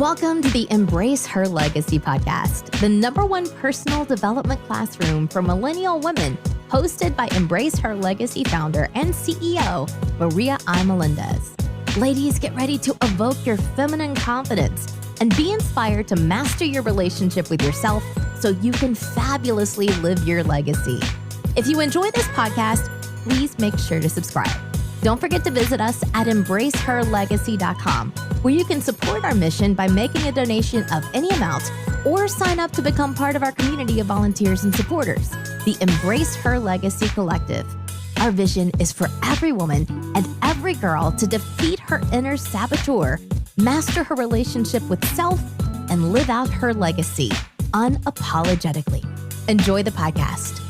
Welcome to the Embrace Her Legacy podcast, the #1 personal development classroom for millennial women, hosted by Embrace Her Legacy founder and CEO, Maria I. Melendez. Ladies, get ready to evoke your feminine confidence and be inspired to master your relationship with yourself so you can fabulously live your legacy. If you enjoy this podcast, please make sure to subscribe. Don't forget to visit us at embraceherlegacy.com, where you can support our mission by making a donation of any amount or sign up to become part of our community of volunteers and supporters, the Embrace Her Legacy Collective. Our vision is for every woman and every girl to defeat her inner saboteur, master her relationship with self, and live out her legacy unapologetically. Enjoy the podcast.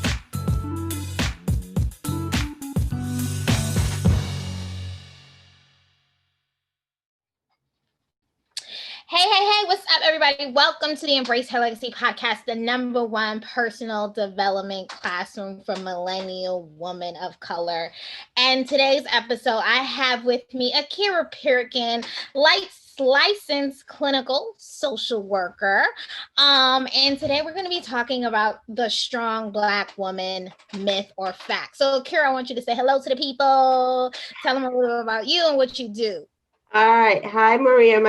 Hey, what's up, everybody? Welcome to the Embrace Her Legacy podcast, the #1 personal development classroom for millennial women of color. And today's episode, I have with me Akira Pirkin, licensed clinical social worker. And today we're going to be talking about the strong Black woman myth or fact. So, Akira, I want you to say hello to the people. Tell them a little bit about you and what you do. All right. Hi, Maria.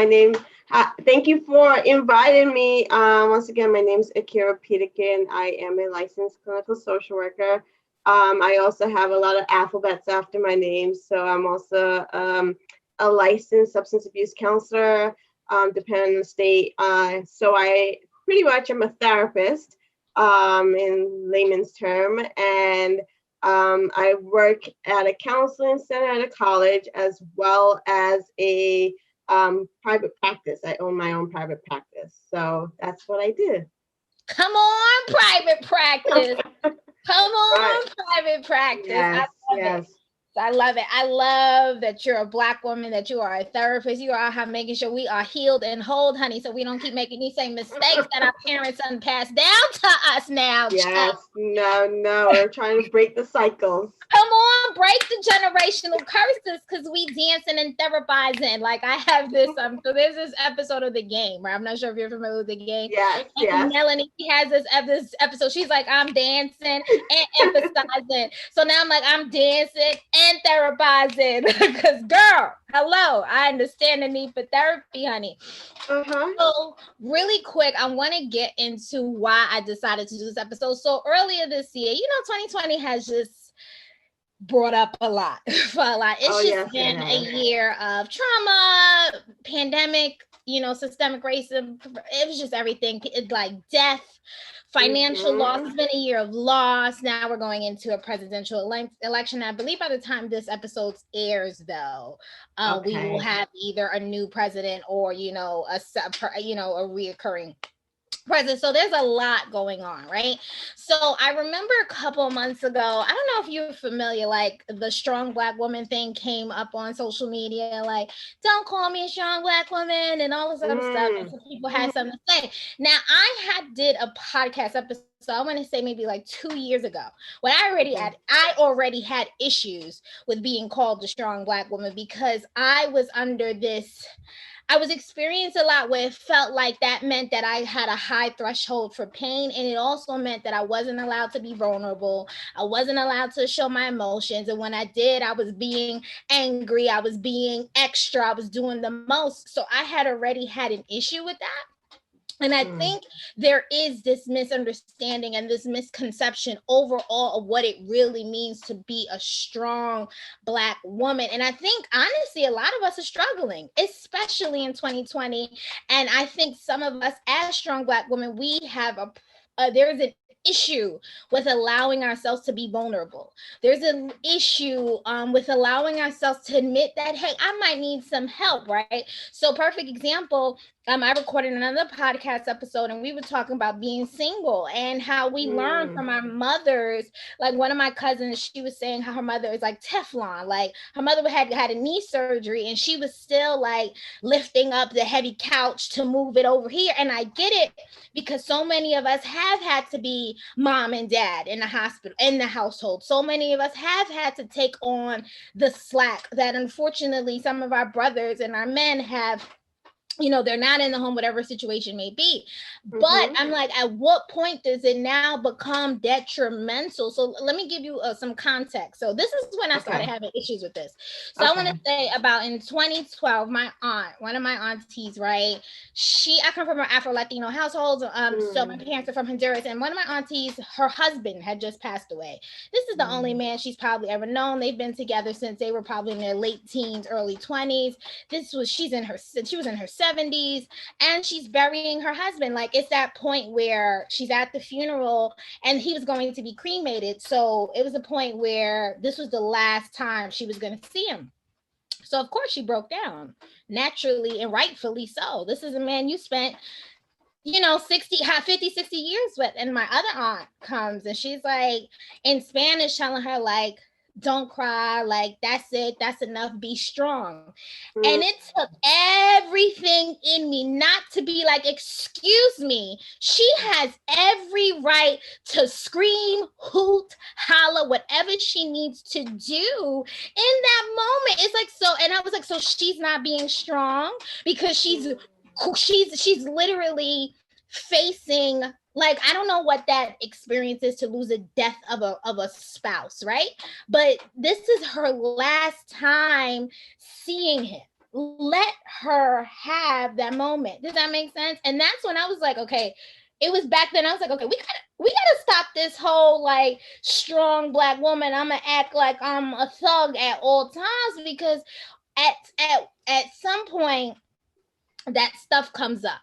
Thank you for inviting me. Once again, my name is Akira Pirkin. I am a licensed clinical social worker. I also have a lot of alphabets after my name. So I'm also a licensed substance abuse counselor, depending on the state. So I pretty much am a therapist in layman's term. And I work at a counseling center at a college as well as a private practice. I own my own private practice. So that's what I do. Come on, private practice. Come on, Right. Private practice. Yes. I love it. I love that you're a Black woman, that you are a therapist. You are out making sure we are healed and whole, honey, so we don't keep making these same mistakes that our parents passed down to us now. Yes. No. We're trying to break the cycles. Come on, break the generational curses, because we dancing and therapizing. Like I have this, so there's this episode of The Game, right? I'm not sure if you're familiar with The Game. Yes. Melanie, she has this episode. She's like, I'm dancing and emphasizing. So now I'm like, I'm dancing and therapizing. Because girl, hello, I understand the need for therapy, honey. So really quick, I want to get into why I decided to do this episode. So earlier this year, 2020 has just brought up a lot for a lot. It's been a year of trauma, pandemic, systemic racism. It was just everything. It's like death, financial loss. It's been a year of loss. Now we're going into a presidential election. I believe by the time this episode airs, though, we will have either a new president or, a reoccurring president. So there's a lot going on, right? So I remember a couple of months ago, I don't know if you're familiar, like the strong Black woman thing came up on social media, like, don't call me a strong Black woman and all this other stuff. And so people had something to say. Now I did a podcast episode, I want to say maybe like 2 years ago, when I already had issues with being called the strong Black woman, because I was experiencing a lot where it felt like that meant that I had a high threshold for pain. And it also meant that I wasn't allowed to be vulnerable. I wasn't allowed to show my emotions. And when I did, I was being angry. I was being extra. I was doing the most. So I had already had an issue with that. And I think there is this misunderstanding and this misconception overall of what it really means to be a strong Black woman. And I think, honestly, a lot of us are struggling, especially in 2020. And I think some of us as strong Black women, we have there's an issue with allowing ourselves to be vulnerable. There's an issue with allowing ourselves to admit that, hey, I might need some help, right? So perfect example, I recorded another podcast episode and we were talking about being single and how we learned from our mothers. Like one of my cousins, she was saying how her mother is like Teflon. Like her mother had a knee surgery and she was still like lifting up the heavy couch to move it over here. And I get it, because so many of us have had to be mom and dad in the hospital, in the household. So many of us have had to take on the slack that unfortunately some of our brothers and our men have they're not in the home, whatever situation may be. But I'm like, at what point does it now become detrimental? So let me give you some context. So this is when I started having issues with this. So I want to say about in 2012, my aunt, one of my aunties, right? I come from an Afro-Latino household. So my parents are from Honduras, and one of my aunties, her husband had just passed away. This is the only man she's probably ever known. They've been together since they were probably in their late teens, early 20s. She was in her 70s, and she's burying her husband. Like, it's that point where she's at the funeral and he was going to be cremated. So it was a point where this was the last time she was going to see him. So of course she broke down, naturally and rightfully so. This is a man you spent 50, 60 years with. And my other aunt comes and she's like, in Spanish, telling her like, don't cry, like, that's it, that's enough, be strong. And it took everything in me not to be like, excuse me, she has every right to scream, hoot, holler, whatever she needs to do in that moment. It's like, so, and I was like, so she's not being strong because she's literally facing, like, I don't know what that experience is to lose a death of a spouse, right? But this is her last time seeing him. Let her have that moment. Does that make sense? And that's when I was like, okay, it was back then. I was like, okay, we gotta stop this whole like strong Black woman, I'm gonna act like I'm a thug at all times, because at some point that stuff comes up.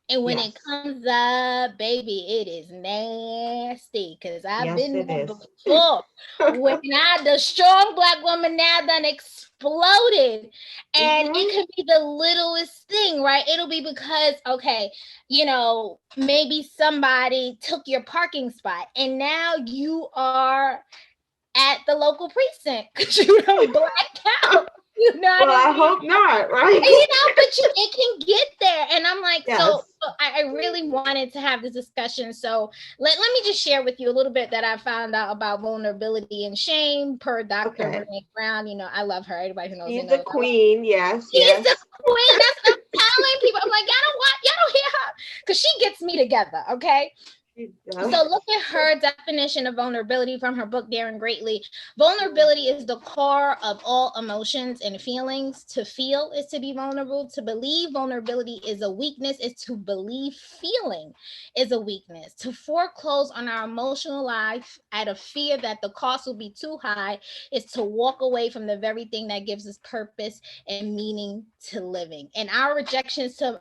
And when it comes up, baby, it is nasty. Because I've been there before. When the strong Black woman now done exploded. And it could be the littlest thing, right? It'll be because, okay, maybe somebody took your parking spot. And now you are at the local precinct because you don't blacked out. Well, I hope not, right? But it can get there. And I'm like, so I really wanted to have this discussion. So let me just share with you a little bit that I found out about vulnerability and shame per Dr. Brene Brown. I love her. Everybody who knows She's the queen, yes. She's the queen. That's what I'm telling people. I'm like, y'all don't hear her, because she gets me together, okay? So look at her definition of vulnerability from her book, Daring Greatly. Vulnerability is the core of all emotions and feelings. To feel is to be vulnerable. To believe vulnerability is a weakness is to believe feeling is a weakness. To foreclose on our emotional life out of fear that the cost will be too high is to walk away from the very thing that gives us purpose and meaning to living. And our rejections to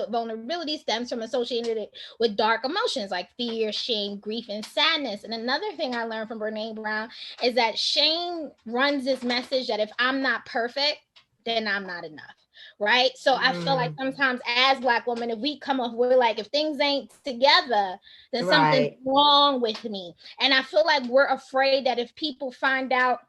vulnerability stems from associating it with dark emotions like fear, shame, grief, and sadness. And another thing I learned from Brene Brown is that shame runs this message that if I'm not perfect, then I'm not enough, right? So I feel like sometimes as Black women, if we come up, we're like, if things ain't together, then something's wrong with me. And I feel like we're afraid that if people find out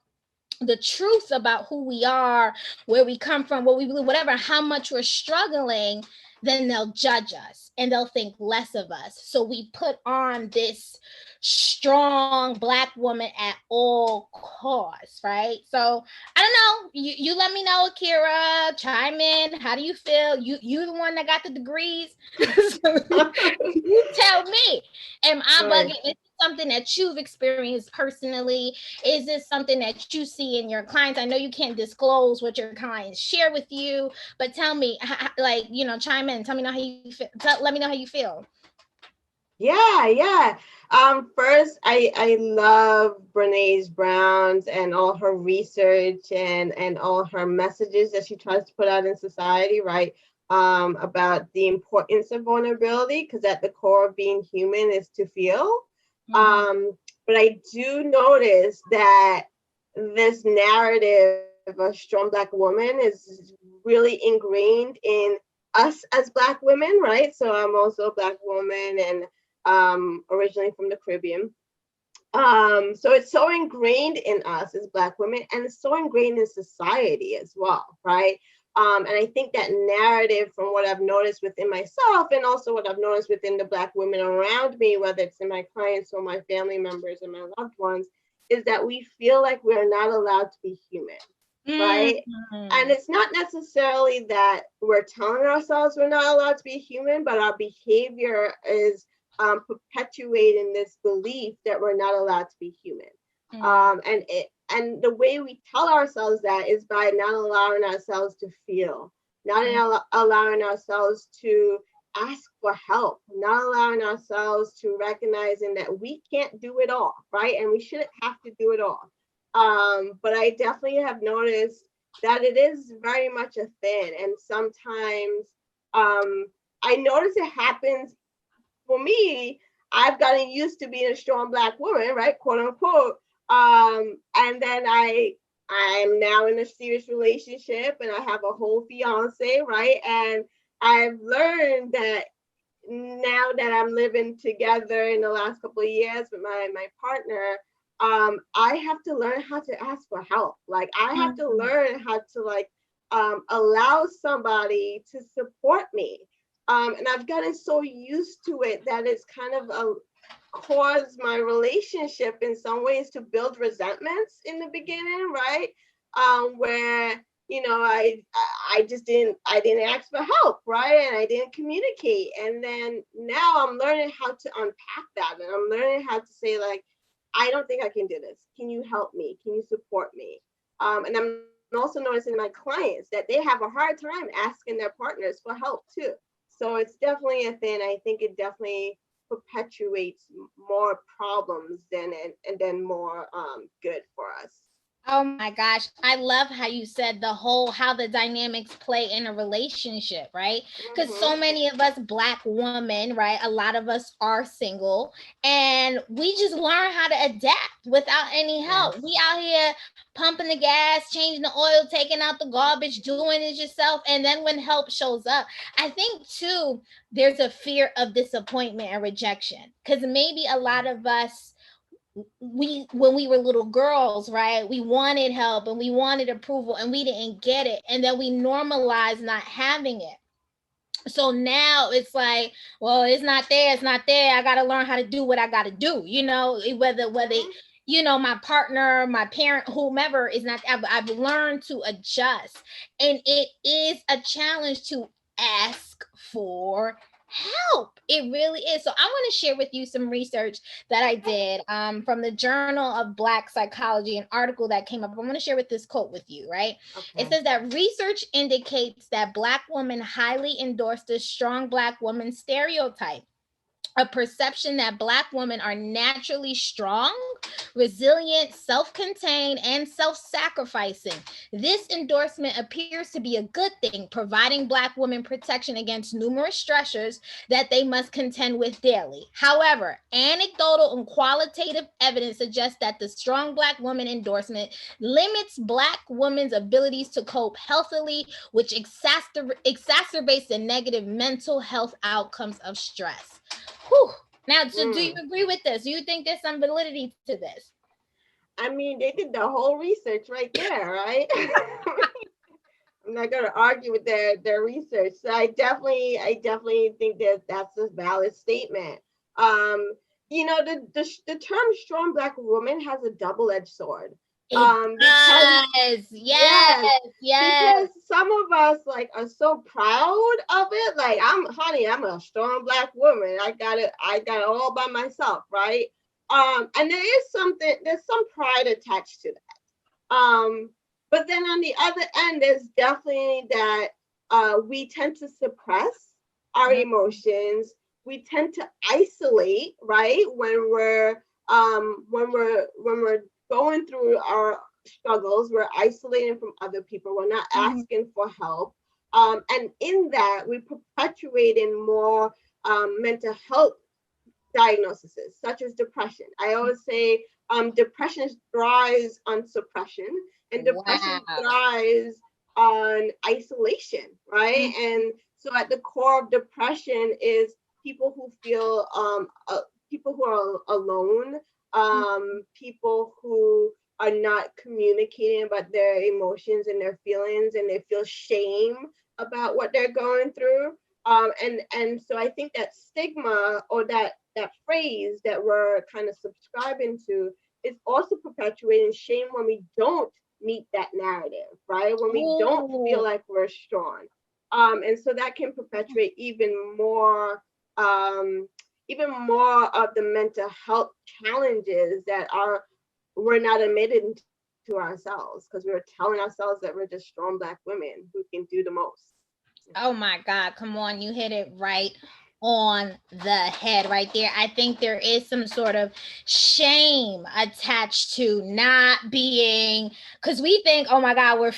the truth about who we are, where we come from, what we believe, whatever, how much we're struggling, then they'll judge us and they'll think less of us. So we put on this strong Black woman at all costs, right? So I don't know. You let me know, Akira. Chime in. How do you feel? You the one that got the degrees. You tell me. Am I bugging? Is it something that you've experienced personally? Is this something that you see in your clients? I know you can't disclose what your clients share with you, but tell me, chime in. Tell me how you feel. Let me know how you feel. Yeah. First, I love Brene Brown's and all her research and all her messages that she tries to put out in society, right? About the importance of vulnerability, because at the core of being human is to feel. But I do notice that this narrative of a strong Black woman is really ingrained in us as Black women, right? So I'm also a Black woman and originally from the Caribbean. So it's so ingrained in us as Black women, and it's so ingrained in society as well, right? And I think that narrative, from what I've noticed within myself and also what I've noticed within the Black women around me, whether it's in my clients or my family members and my loved ones, is that we feel like we're not allowed to be human, right? And it's not necessarily that we're telling ourselves we're not allowed to be human, but our behavior is perpetuating this belief that we're not allowed to be human. And the way we tell ourselves that is by not allowing ourselves to feel, not allowing ourselves to ask for help, not allowing ourselves to recognizing that we can't do it all, right? And we shouldn't have to do it all. But I definitely have noticed that it is very much a thing. And sometimes I notice it happens for me. I've gotten used to being a strong Black woman, right? Quote unquote. And then I'm now in a serious relationship and I have a whole fiance, right? And I've learned that now that I'm living together in the last couple of years with my partner, I have to learn how to ask for help. Like I have to learn how to allow somebody to support me. And I've gotten so used to it that it's kind of caused my relationship in some ways to build resentments in the beginning, right? Where I didn't ask for help, right? And I didn't communicate. And then now I'm learning how to unpack that, and I'm learning how to say like, I don't think I can do this. Can you help me? Can you support me? And I'm also noticing my clients that they have a hard time asking their partners for help too. So it's definitely a thing. I think it definitely perpetuates more problems than more good for us. Oh my gosh. I love how you said how the dynamics play in a relationship, right? Because so many of us Black women, right? A lot of us are single and we just learn how to adapt without any help. Yes. We out here pumping the gas, changing the oil, taking out the garbage, doing it yourself. And then when help shows up, I think too, there's a fear of disappointment and rejection. Because maybe a lot of us, when we were little girls, right, we wanted help and we wanted approval and we didn't get it, and then we normalized not having it. So now it's like, well, it's not there, I gotta learn how to do what I gotta do, whether my partner, my parent, whomever is not. I've learned to adjust, and it is a challenge to ask for help. It really is. So I want to share with you some research that I did from the Journal of Black Psychology, an article that came up. I'm going to share with this quote with you, right? Okay. It says that research indicates that Black women highly endorse the strong Black woman stereotype, a perception that Black women are naturally strong, resilient, self-contained, and self-sacrificing. This endorsement appears to be a good thing, providing Black women protection against numerous stressors that they must contend with daily. However, anecdotal and qualitative evidence suggests that the strong Black woman endorsement limits Black women's abilities to cope healthily, which exacerbates the negative mental health outcomes of stress. Whew. Now, so do you agree with this? Do you think there's some validity to this? I mean, they did the whole research right there, right? I'm not going to argue with their research. So I definitely think that that's a valid statement. The term strong Black woman has a double-edged sword. Yes. Because some of us are so proud of it. Like, I'm a strong Black woman. I got it all by myself, right? And there's some pride attached to that. But then on the other end, there's definitely that we tend to suppress our emotions. We tend to isolate, right? When we're going through our struggles, we're isolating from other people. We're not asking for help. And in that, we perpetuating more mental health diagnoses, such as depression. I always say depression thrives on suppression, and depression thrives on isolation, right? And so at the core of depression is people who feel people who are alone, people who are not communicating about their emotions and their feelings, and they feel shame about what they're going through. And so I think that stigma, or that phrase that we're kind of subscribing to, is also perpetuating shame when we don't meet that narrative, right? When we don't feel Ooh. like we're strong. And so that can perpetuate even more of the mental health challenges that we're not admitted to ourselves, because we're telling ourselves that we're just strong Black women who can do the most. Oh my God, come on, you hit it right on the head right there. I think there is some sort of shame attached to not being, because we think, oh my God, we're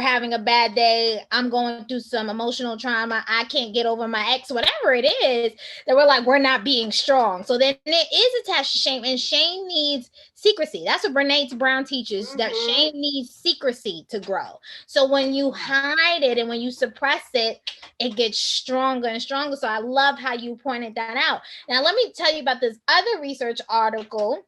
having a bad day. I'm going through some emotional trauma. I can't get over my ex, whatever it is, that we're like, we're not being strong. So then it is attached to shame, and shame needs secrecy. That's what Brene Brown teaches, that shame needs secrecy to grow. So when you hide it and when you suppress it, it gets stronger and stronger. So I love how you pointed that out. Now, let me tell you about this other research article.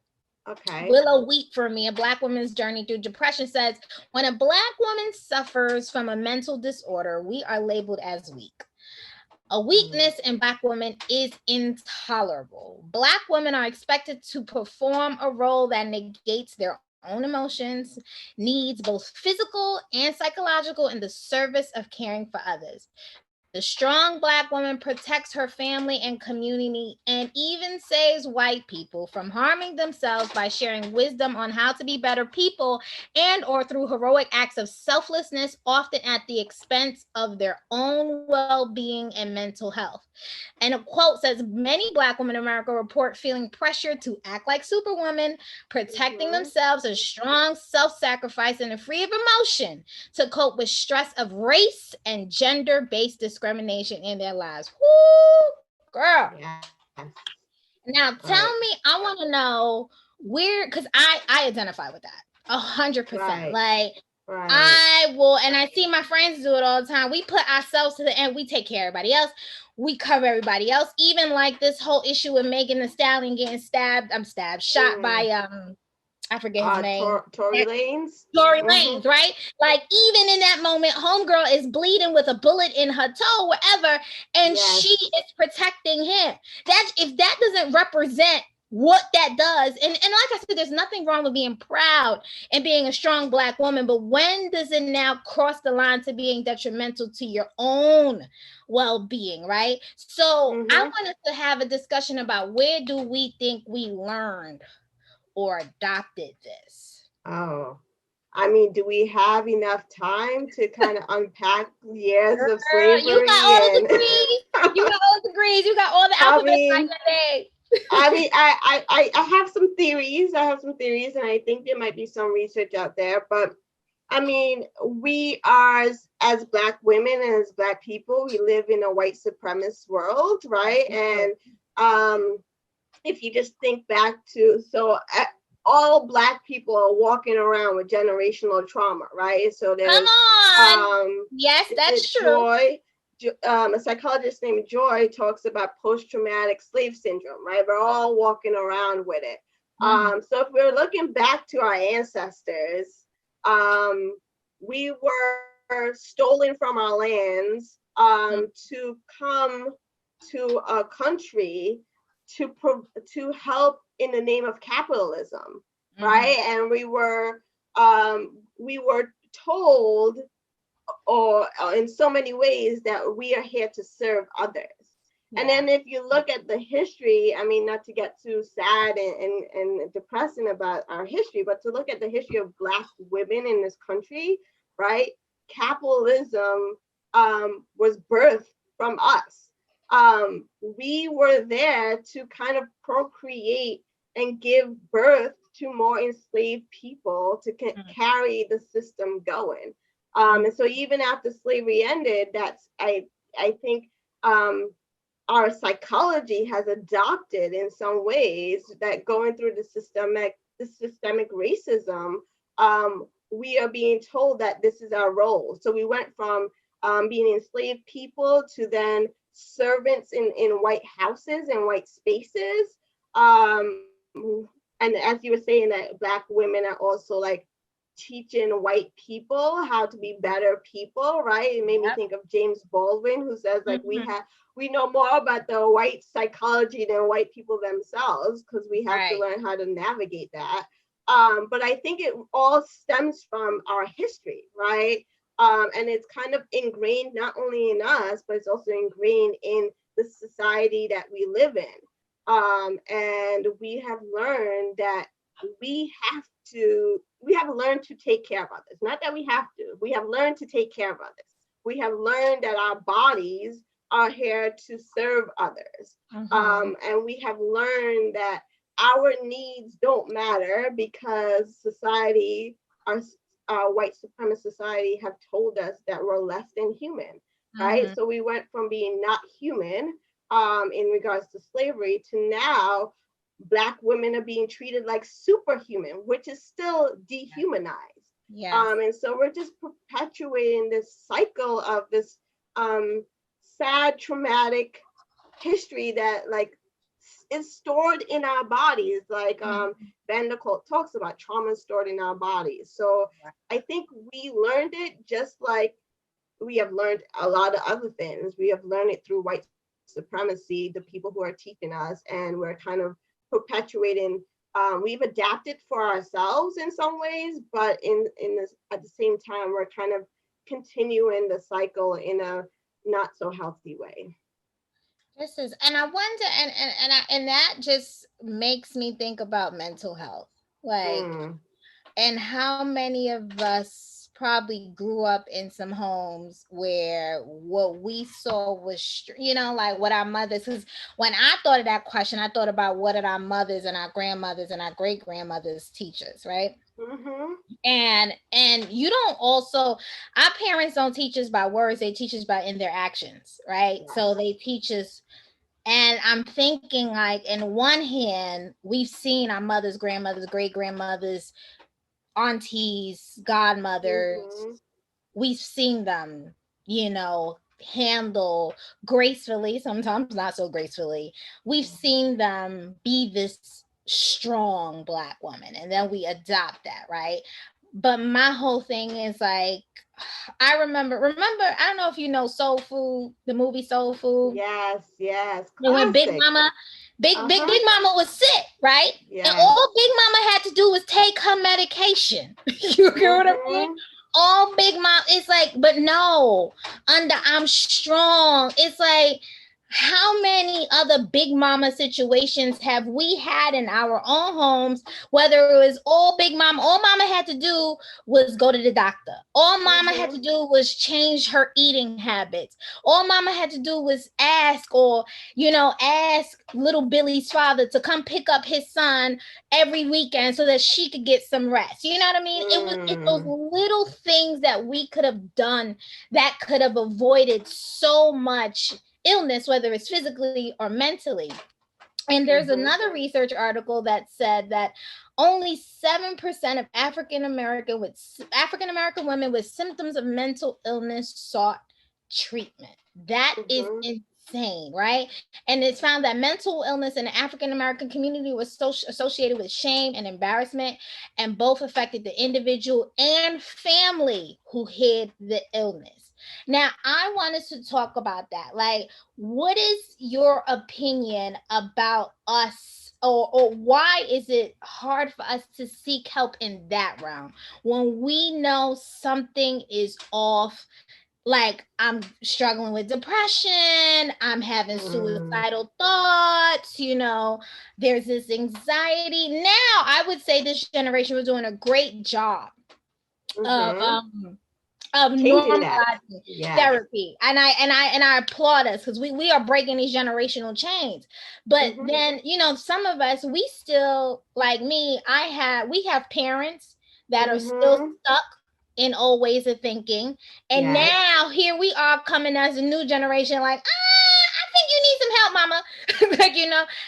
Okay. Willow Wheat for me, a Black woman's journey through depression, says when a Black woman suffers from a mental disorder, we are labeled as weak. A weakness in Black women is intolerable. Black women are expected to perform a role that negates their own emotions, needs, both physical and psychological, in the service of caring for others. The strong Black woman protects her family and community, and even saves white people from harming themselves by sharing wisdom on how to be better people, and or through heroic acts of selflessness, often at the expense of their own well-being and mental health. And a quote says, many Black women in America report feeling pressure to act like superwomen, protecting themselves as strong, self-sacrificing, and free of emotion to cope with stress of race and gender-based discrimination in their lives. Whoo, girl. Yes. Now tell me, I want to know where, because I identify with that 100%. Right. Like, Right. I will, and I see my friends do it all the time. We put ourselves to the end. We take care of everybody else. We cover everybody else. Even like this whole issue with Megan Thee Stallion getting shot by I forget his name. Tory Lanez. Tory Lanez, right? Like, even in that moment, homegirl is bleeding with a bullet in her toe, wherever, and she is protecting him. That, if that doesn't represent what that does, and like I said, there's nothing wrong with being proud and being a strong Black woman, but when does it now cross the line to being detrimental to your own well-being, right? So I wanted to have a discussion about, where do we think we learned or adopted this? Oh, I mean, do we have enough time to kind of unpack years of slavery? You got all the degrees. You got all the degrees. You got all the alphabet by your name. I mean, I have some theories. And I think there might be some research out there. But I mean, we are, as Black women and as Black people, we live in a white supremacist world, right? And if you just think back to, all Black people are walking around with generational trauma, right? So there's, come on. Yes, that's true. A psychologist named Joy talks about post-traumatic slave syndrome, right? We're all walking around with it. So if we're looking back to our ancestors, we were stolen from our lands to come to a country to help in the name of capitalism, right? And we were told, or in so many ways, that we are here to serve others. And then if you look at the history, I mean, not to get too sad and depressing about our history, but to look at the history of Black women in this country, right? Capitalism was birthed from us. We were there to kind of procreate and give birth to more enslaved people to carry the system going. And so even after slavery ended, I think our psychology has adopted in some ways that going through the systemic racism, we are being told that this is our role. So we went from being enslaved people to then servants in white houses and white spaces. And as you were saying, that Black women are also like teaching white people how to be better people, right? It made me think of James Baldwin, who says like we know more about the white psychology than white people themselves, because we have to learn how to navigate that. But I think it all stems from our history, right? And it's kind of ingrained not only in us, but it's also ingrained in the society that we live in. And we have learned that we have learned to take care of others. Not that we have to, we have learned to take care of others. We have learned that our bodies are here to serve others. And we have learned that our needs don't matter because society, our white supremacist society, have told us that we're less than human, right? So we went from being not human in regards to slavery to now Black women are being treated like superhuman, which is still dehumanized. And so we're just perpetuating this cycle of this sad, traumatic history that like is stored in our bodies. Like Van der Kolk talks about trauma stored in our bodies. So I think we learned it just like we have learned a lot of other things. We have learned it through white supremacy, the people who are teaching us, and we're kind of perpetuating. We've adapted for ourselves in some ways, but in this at the same time, we're kind of continuing the cycle in a not so healthy way. This is, and I wonder, and that just makes me think about mental health, like, and how many of us probably grew up in some homes where what we saw was, like what our mothers, because when I thought of that question, I thought about what did our mothers and our grandmothers and our great grandmothers teach us, right? And you don't also, our parents don't teach us by words, they teach us by in their actions, right? So they teach us. And I'm thinking, like, in one hand, we've seen our mothers, grandmothers, great grandmothers, aunties, godmothers, we've seen them, handle gracefully, sometimes not so gracefully. We've seen them be this strong Black woman, and then we adopt that, right? But my whole thing is like, I remember, I don't know if you know Soul Food, the movie Soul Food. Yes. When Big Mama was sick, right? And all Big Mama had to do was take her medication. You get what I mean? All Big Mama, it's like, but no, under I'm strong. It's like, how many other Big Mama situations have we had in our own homes, whether it was all Mama had to do was go to the doctor. All Mama had to do was change her eating habits. All Mama had to do was ask little Billy's father to come pick up his son every weekend so that she could get some rest. You know what I mean? It's those little things that we could have done that could have avoided so much illness, whether it's physically or mentally. And there's another research article that said that only 7% of African American women with symptoms of mental illness sought treatment. That is insane, right? And it's found that mental illness in the African American community was associated with shame and embarrassment, and both affected the individual and family who hid the illness. Now, I wanted to talk about that. Like, what is your opinion about us, or why is it hard for us to seek help in that realm when we know something is off? Like, I'm struggling with depression, I'm having suicidal thoughts, there's this anxiety. Now, I would say this generation was doing a great job of normalizing therapy, and I applaud us, because we are breaking these generational chains. But then some of us, we still, like me, we have parents that are still stuck in old ways of thinking, and now here we are coming as a new generation, like, I think you need some help, mama. Like,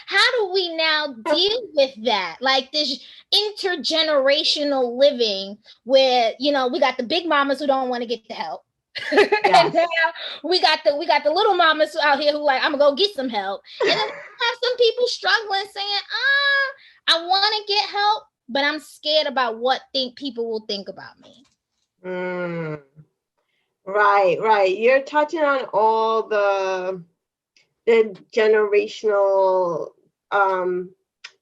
how do we now deal with that? Like, this intergenerational living where, we got the big mamas who don't want to get the help. And now we got the little mamas out here who like, I'm gonna go get some help. And then we have some people struggling saying, I want to get help, but I'm scared about what people will think about me. Right. You're touching on all the generational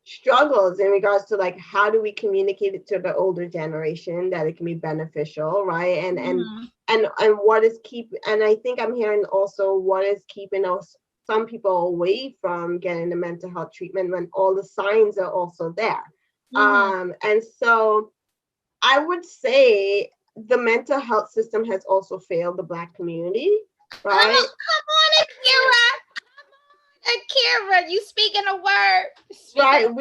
struggles in regards to like how do we communicate it to the older generation that it can be beneficial, right? And what is and I think I'm hearing also what is keeping us some people away from getting the mental health treatment when all the signs are also there. And so I would say the mental health system has also failed the Black community, right? Come on, Akira, you speaking a word. Right.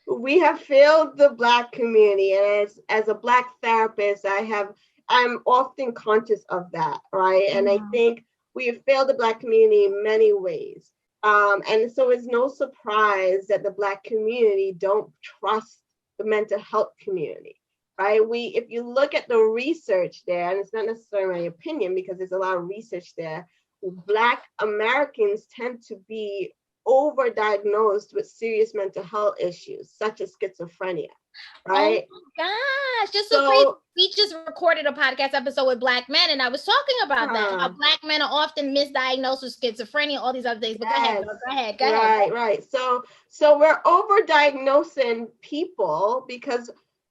We have failed the Black community, and as a Black therapist, I'm often conscious of that, right? And I think we have failed the Black community in many ways. And so it's no surprise that the Black community don't trust the mental health community, right? If you look at the research there, and it's not necessarily my opinion because there's a lot of research there, Black Americans tend to be overdiagnosed with serious mental health issues, such as schizophrenia, right? Oh my gosh, just so crazy. We just recorded a podcast episode with Black men, and I was talking about that, how Black men are often misdiagnosed with schizophrenia, all these other things. But yes. go ahead. Right. So we're overdiagnosing people because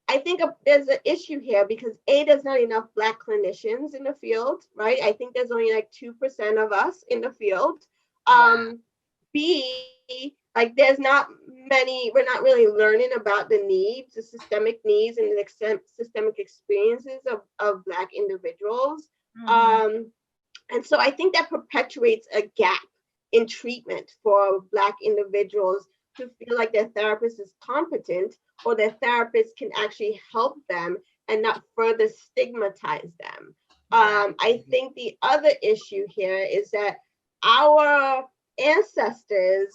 I think there's an issue here because there's not enough Black clinicians in the field, right? I think there's only like 2% of us in the field. Wow. B, like there's not many, we're not really learning about the needs, the systemic needs and the systemic experiences of Black individuals. And so I think that perpetuates a gap in treatment for Black individuals to feel like their therapist is competent or their therapist can actually help them and not further stigmatize them. I think the other issue here is that our ancestors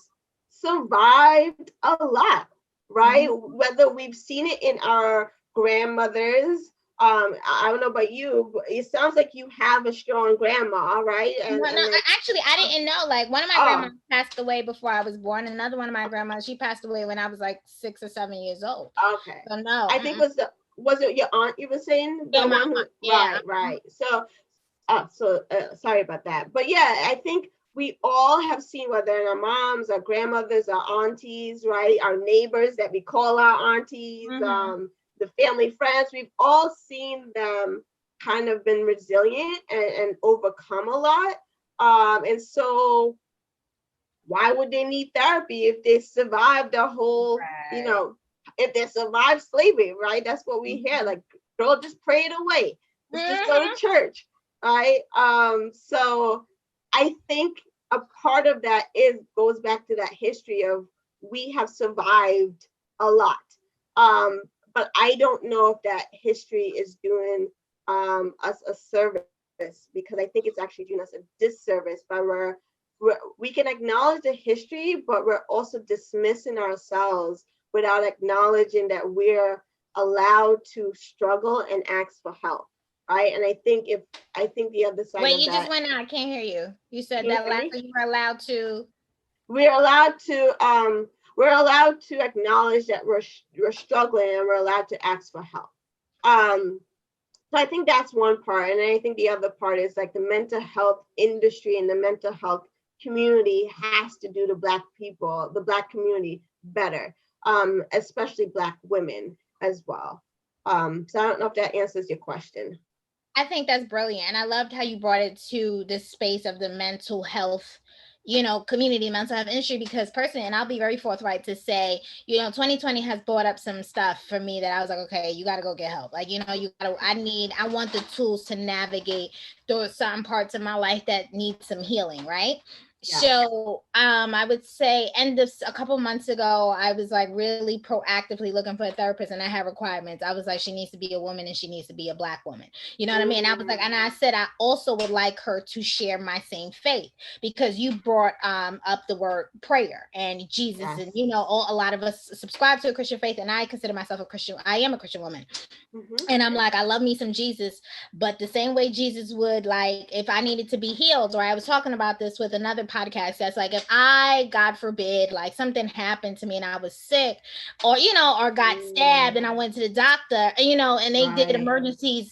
survived a lot, right? Whether we've seen it in our grandmothers. I don't know about you, but it sounds like you have a strong grandma, right? Actually, I didn't know. Like one of my grandmas passed away before I was born, and another one of my grandmas, she passed away when I was like 6 or 7 years old. Okay. So no, I think was it your aunt you were saying? Yeah, my aunt. Yeah. Right. So sorry about that, but yeah, I think we all have seen, whether our moms, our grandmothers, our aunties, right? Our neighbors that we call our aunties, the family friends, we've all seen them kind of been resilient and overcome a lot. And so why would they need therapy if they survived the whole, if they survived slavery, right? That's what we hear. Like, girl, just pray it away. Just go to church, right? So I think a part of that goes back to that history of we have survived a lot. But I don't know if that history is doing us a service, because I think it's actually doing us a disservice by we can acknowledge the history, but we're also dismissing ourselves without acknowledging that we're allowed to struggle and ask for help. Right. And I think the other side. Wait, you just went out. I can't hear you. You said that last you were allowed to. We're allowed to acknowledge that we're struggling, and we're allowed to ask for help. So I think that's one part. And I think the other part is like the mental health industry and the mental health community has to do the Black community better, especially Black women as well. So I don't know if that answers your question. I think that's brilliant. And I loved how you brought it to the space of the mental health, community, mental health industry, because personally, and I'll be very forthright to say, 2020 has brought up some stuff for me that I was like, okay, you got to go get help. Like, I want the tools to navigate through certain parts of my life that need some healing. Right. Yeah. So I would say a couple months ago, I was like really proactively looking for a therapist, and I had requirements. I was like, she needs to be a woman and she needs to be a Black woman. You know what I mean? I was like, and I said, I also would like her to share my same faith, because you brought up the word prayer and Jesus. Yes. And, a lot of us subscribe to a Christian faith, and I consider myself a Christian. I am a Christian woman. And I'm like, I love me some Jesus, but the same way Jesus would, like, if I needed to be healed, or I was talking about this with another podcast that's like, if I, God forbid, like something happened to me and I was sick, or, you know, or got stabbed and I went to the doctor, you know, and they did an emergency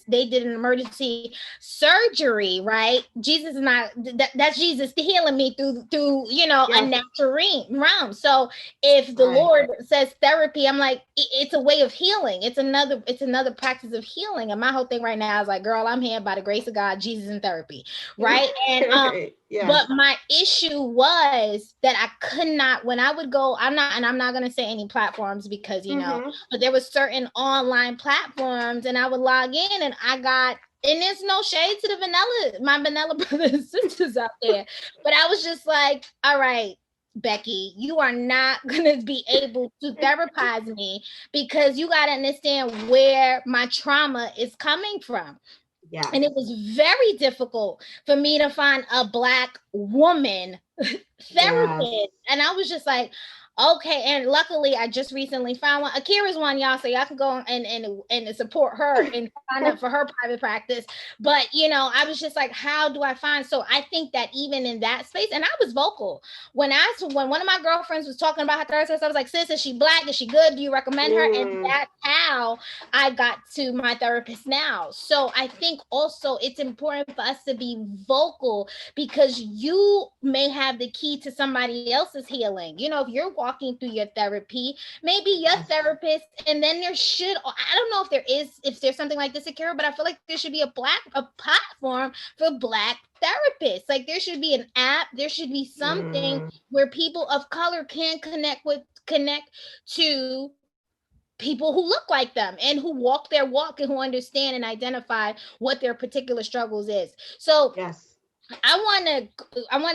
surgery, right? Jesus is not, that's Jesus healing me through, you know, a natural realm. So if the Lord says therapy, I'm like, it's a way of healing. It's another practice of healing. And my whole thing right now is like, girl, I'm here by the grace of God, Jesus in therapy, right? And but my issue was that I could not, when I would go, I'm not going to say any platforms because, you know, but there was certain online platforms and I would log in and and there's no shade to my vanilla brothers and sisters out there, but I was just like, all right, Becky, you are not going to be able to therapize me because you got to understand where my trauma is coming from. Yeah. And it was very difficult for me to find a Black woman therapist. And I was just like, okay. And luckily I just recently found one. Akira's one, y'all, so y'all can go and support her and sign up for her private practice. But, you know, I was just like, how do I find? So I think that even in that space, and I was vocal when one of my girlfriends was talking about her therapist, I was like, sis, is she Black? Is she good? Do you recommend her? And that's how I got to my therapist now. So I think also it's important for us to be vocal because you may have the key to somebody else's healing. You know, if you're walking through your therapy, maybe your therapist, and then there should, I don't know if there's something like this, Akira, but I feel like there should be a platform for Black therapists. Like there should be an app, there should be something where people of color can connect to people who look like them and who walk their walk and who understand and identify what their particular struggles is. So I want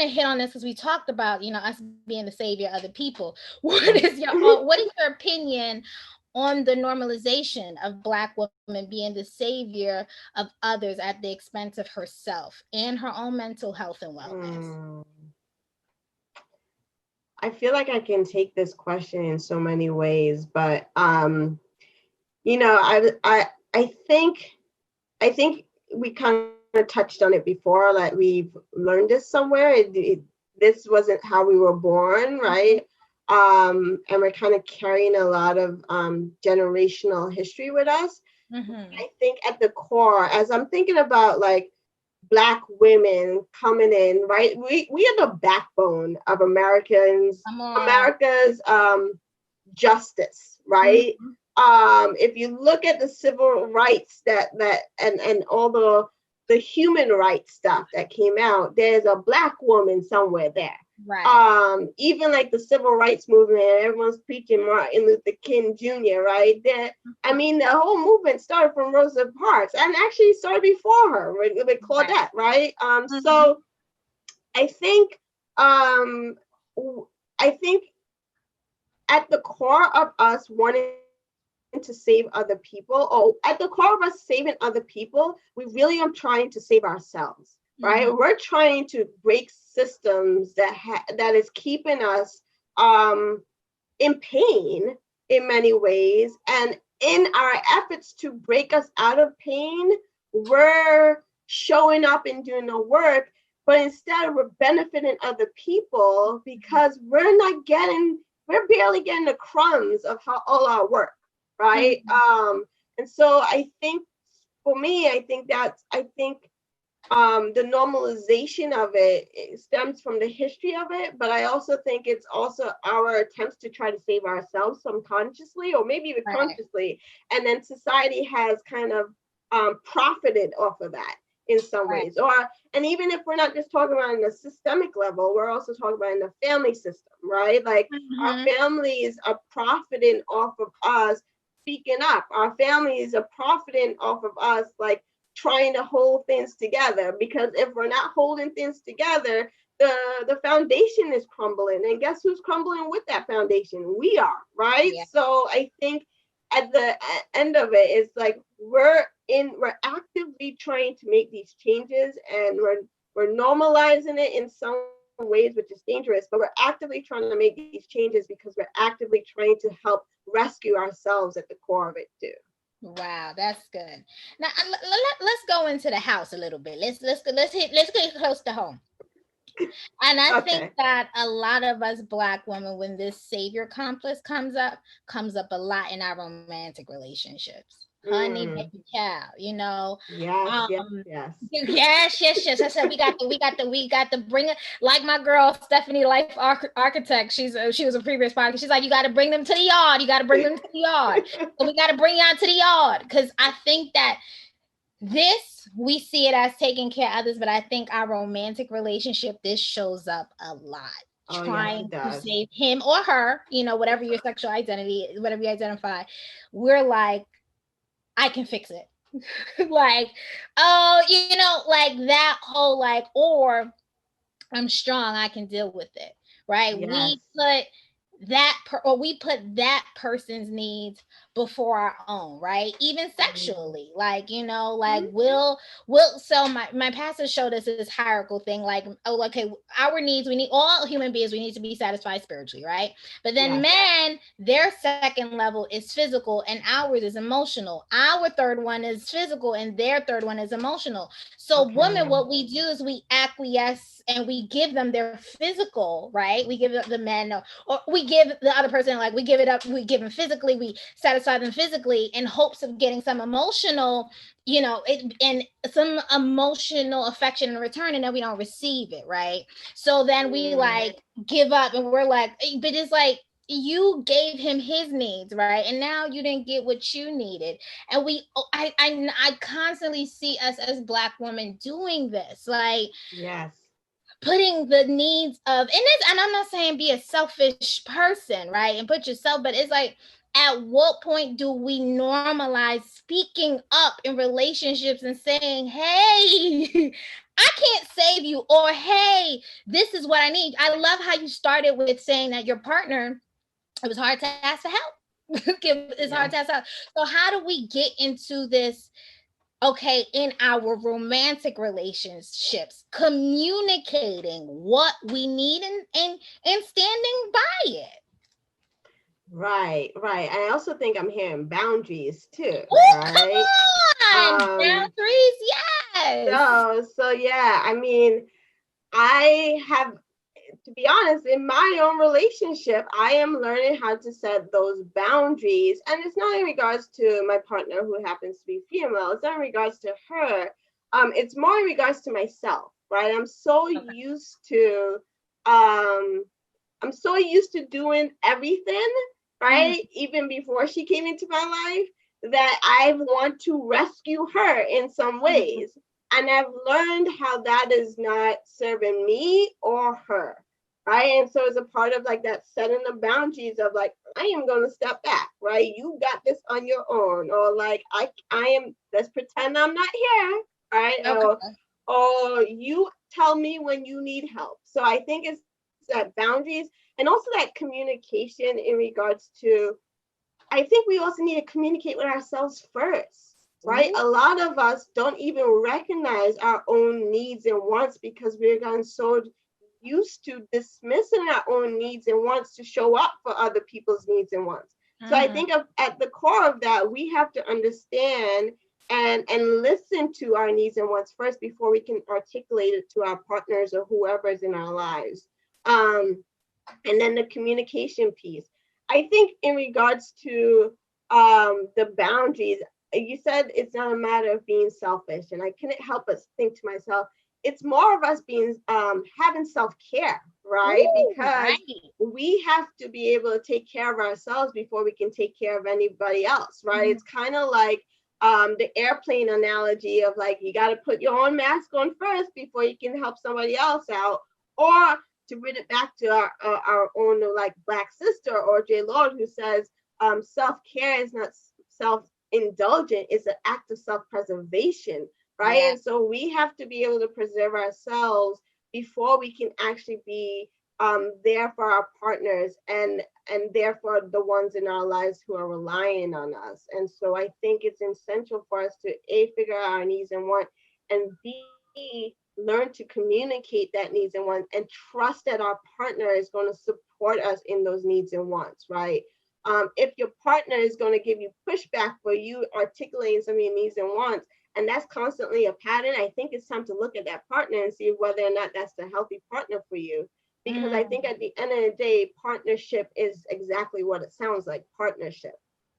to hit on this because we talked about, you know, us being the savior of other people. What is your opinion on the normalization of Black women being the savior of others at the expense of herself and her own mental health and wellness? I feel like I can take this question in so many ways, but you know, I think we kind of touched on it before, like we've learned this somewhere. This wasn't how we were born, right? And we're kind of carrying a lot of generational history with us. I think at the core, as I'm thinking about like Black women coming in, right? We are the backbone of America's justice, right? If you look at the civil rights and all the human rights stuff that came out, there's a Black woman somewhere there. Right. Even like the civil rights movement, everyone's preaching Martin Luther King Jr., right? I mean, the whole movement started from Rosa Parks and actually started before her with Claudette, right? So I think at the core of us wanting to save other people, or at the core of us saving other people, we really are trying to save ourselves. Right, we're trying to break systems that is keeping us in pain in many ways, and in our efforts to break us out of pain, we're showing up and doing the work, but instead we're benefiting other people because we're barely getting the crumbs of all our work, right? And so I think for me, the normalization of it stems from the history of it, but I also think it's also our attempts to try to save ourselves subconsciously or maybe even consciously. And then society has kind of profited off of that in some ways. And even if we're not just talking about in the systemic level, we're also talking about in the family system, right? Like our families are profiting off of us speaking up. Our families are profiting off of us, like, trying to hold things together, because if we're not holding things together, the foundation is crumbling, and guess who's crumbling with that foundation? We are, right? So I think at the end of it, it's like we're actively trying to make these changes, and we're normalizing it in some ways, which is dangerous, but we're actively trying to make these changes because we're actively trying to help rescue ourselves at the core of it too. Wow, that's good. Now let's go into the house a little bit. Let's get close to home. And I think Okay. that a lot of us Black women, when this savior complex comes up a lot in our romantic relationships. Honey, Mm. baby cow, you know. Yes, yes, Um, yes. yes. I said we got to bring it. Like my girl Stephanie, Life Architect. She was a previous podcast. She's like, you got to bring them to the yard. You got to bring them to the yard. So we got to bring y'all to the yard, because I think that this, we see it as taking care of others, but I think our romantic relationship, this shows up a lot. Oh, yes, Trying it to does. save him or her, you know, whatever your sexual identity, whatever you identify, we're like, I can fix it. Like, oh, you know, like that whole like, or I'm strong, I can deal with it. Right? Yes. We put that person's needs before our own, right? Even sexually, like, you know, like Mhm. we'll so my pastor showed us this hierarchical thing, like, oh, okay, our needs, we need, all human beings, we need to be satisfied spiritually, right? But then Yes. men, their second level is physical and ours is emotional. Our third one is physical and their third one is emotional. So women, Okay. what we do is we acquiesce and we give them their physical, right? We give the men, or we give the other person, like, we give it up, we give them physically, we satisfy them physically in hopes of getting some emotional, you know, it, and some emotional affection in return, and then we don't receive it, right? So then we like give up, and we're like, but it's like, you gave him his needs, right? And now you didn't get what you needed. And I constantly see us as Black women doing this, like Yes. putting the needs of, and I'm not saying be a selfish person, right? And put yourself, but it's like, at what point do we normalize speaking up in relationships and saying, hey, I can't save you, or hey, this is what I need. I love how you started with saying that your partner, it was hard to ask for help. It's hard Yes. to ask help. So how do we get into this, okay, in our romantic relationships, communicating what we need, and standing by it? Right, right. And I also think I'm hearing boundaries too, Oh, right? come on, Um, boundaries, yes. so yeah, I mean, I have, to be honest, in my own relationship, I am learning how to set those boundaries. And it's not in regards to my partner who happens to be female, it's not in regards to her. It's more in regards to myself, right? Um, I'm so used to doing everything, Mhm. right? Even before she came into my life, that I want to rescue her in some Mhm. ways. And I've learned how that is not serving me or her, right? And so it's a part of like that setting the boundaries of like, I am going to step back, right? You got this on your own, or like, I am, let's pretend I'm not here, right? Okay. Or you tell me when you need help. So I think it's that boundaries, and also that communication in regards to, I think we also need to communicate with ourselves first, right? Ooh. A lot of us don't even recognize our own needs and wants because we've gotten so used to dismissing our own needs and wants to show up for other people's needs and wants. So I Mhm. think at the core of that, we have to understand and listen to our needs and wants first before we can articulate it to our partners or whoever's in our lives. Um, and then the communication piece. I think in regards to the boundaries, you said it's not a matter of being selfish, and I couldn't help but think to myself, it's more of us being having self-care, right? Ooh, Because right. we have to be able to take care of ourselves before we can take care of anybody else, right? Mhm. It's kind of like the airplane analogy of like, you got to put your own mask on first before you can help somebody else out. Or to bring it back to our own like Black sister or J. Lord, who says self-care is not self-indulgent, it's an act of self-preservation, right? Yeah. And so we have to be able to preserve ourselves before we can actually be there for our partners and there for the ones in our lives who are relying on us. And so I think it's essential for us to figure out our needs and want, and learn to communicate that needs and wants and trust that our partner is going to support us in those needs and wants, right? If your partner is going to give you pushback for you articulating some of your needs and wants, and that's constantly a pattern, I think it's time to look at that partner and see whether or not that's the healthy partner for you. Because I think at the end of the day, partnership is exactly what it sounds like, partnership,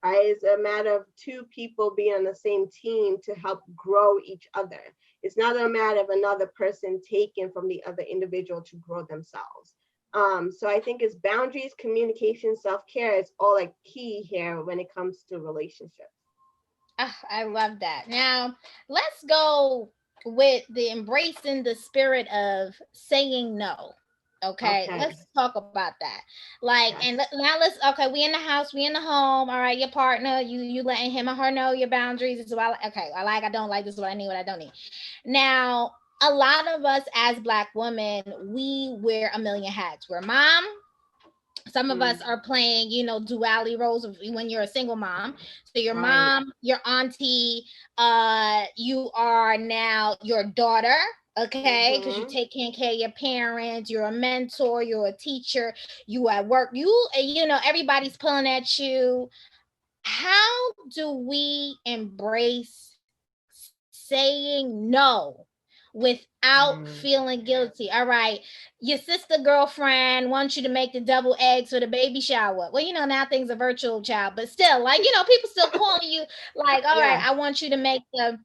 right? It's a matter of two people being on the same team to help grow each other. It's not a matter of another person taking from the other individual to grow themselves. So I think it's boundaries, communication, self-care is all like key here when it comes to relationships. I love that. Now, let's go with the embracing the spirit of saying no. Okay, let's talk about that. Like, yes. And now okay, we in the house, we in the home. All right, your partner, you letting him or her know your boundaries. This is what I like, I don't like, this is what I need, what I don't need. Now, a lot of us as Black women, we wear a million hats. We're mom. Some of us are playing, duality roles of when you're a single mom. So your mom, your auntie, you are now your daughter, okay? Because you take care of your parents, you're a mentor, you're a teacher, you at work, everybody's pulling at you. How do we embrace saying no without feeling guilty? All right, your sister girlfriend wants you to make the double eggs for the baby shower. Well, now things are virtual, child, but still, like, people still calling you like, all right, I want you to make the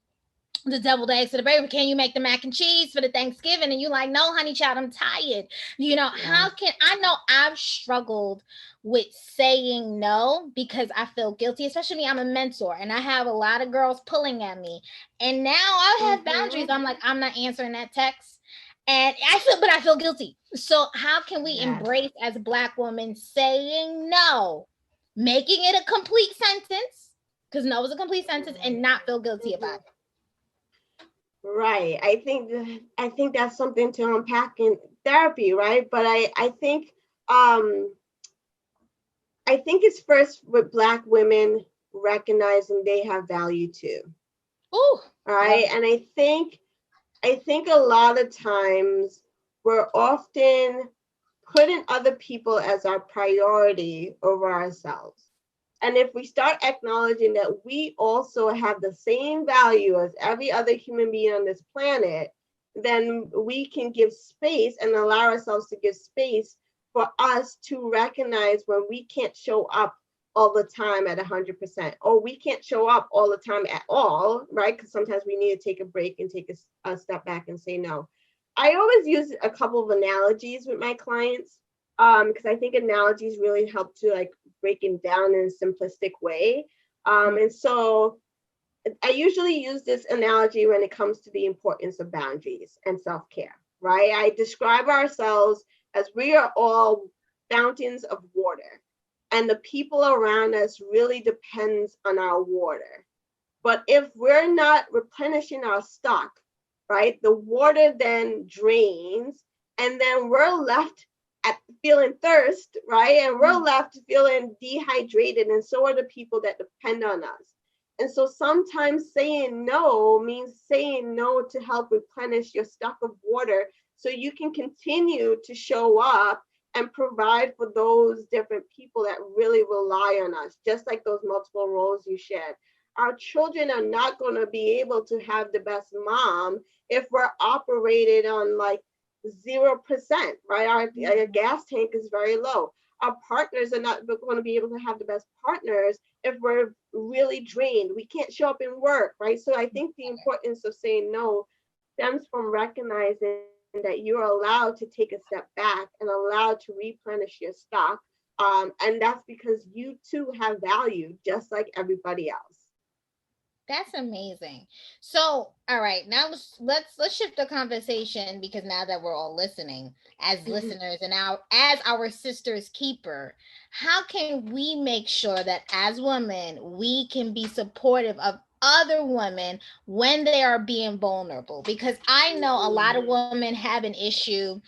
deviled eggs for the baby. Can you make the mac and cheese for the Thanksgiving? And you like, no, honey child, I'm tired. How can I know I've struggled with saying no because I feel guilty, especially me. I'm a mentor and I have a lot of girls pulling at me. And now I have boundaries. I'm like, I'm not answering that text. And I feel guilty. So how can we embrace as Black women saying no, making it a complete sentence? Because no is a complete sentence, and not feel guilty about it. Right. I think that's something to unpack in therapy, right? But I think it's first with Black women recognizing they have value too. Ooh. Right. And I think a lot of times we're often putting other people as our priority over ourselves. And if we start acknowledging that we also have the same value as every other human being on this planet, then we can give space and allow ourselves to give space for us to recognize when we can't show up all the time at 100%, or we can't show up all the time at all, right? Because sometimes we need to take a break and take a step back and say no. I always use a couple of analogies with my clients because I think analogies really help to like breaking down in a simplistic way. And so I usually use this analogy when it comes to the importance of boundaries and self-care, right? I describe ourselves as we are all fountains of water, and the people around us really depends on our water. But if we're not replenishing our stock, right, the water then drains, and then we're left at feeling thirst, right? And we're left feeling dehydrated, and so are the people that depend on us. And so sometimes saying no means saying no to help replenish your stock of water so you can continue to show up and provide for those different people that really rely on us, just like those multiple roles you shared. Our children are not going to be able to have the best mom if we're operated on like 0%, right? Our gas tank is very low. Our partners are not going to be able to have the best partners if we're really drained. We can't show up in work, right? So I think the importance of saying no stems from recognizing that you're allowed to take a step back and allowed to replenish your stock. And that's because you too have value, just like everybody else. That's amazing. So, all right, now let's shift the conversation, because now that we're all listening as listeners and now as our sister's keeper, how can we make sure that as women we can be supportive of other women when they are being vulnerable? Because I know a lot of women have an issue.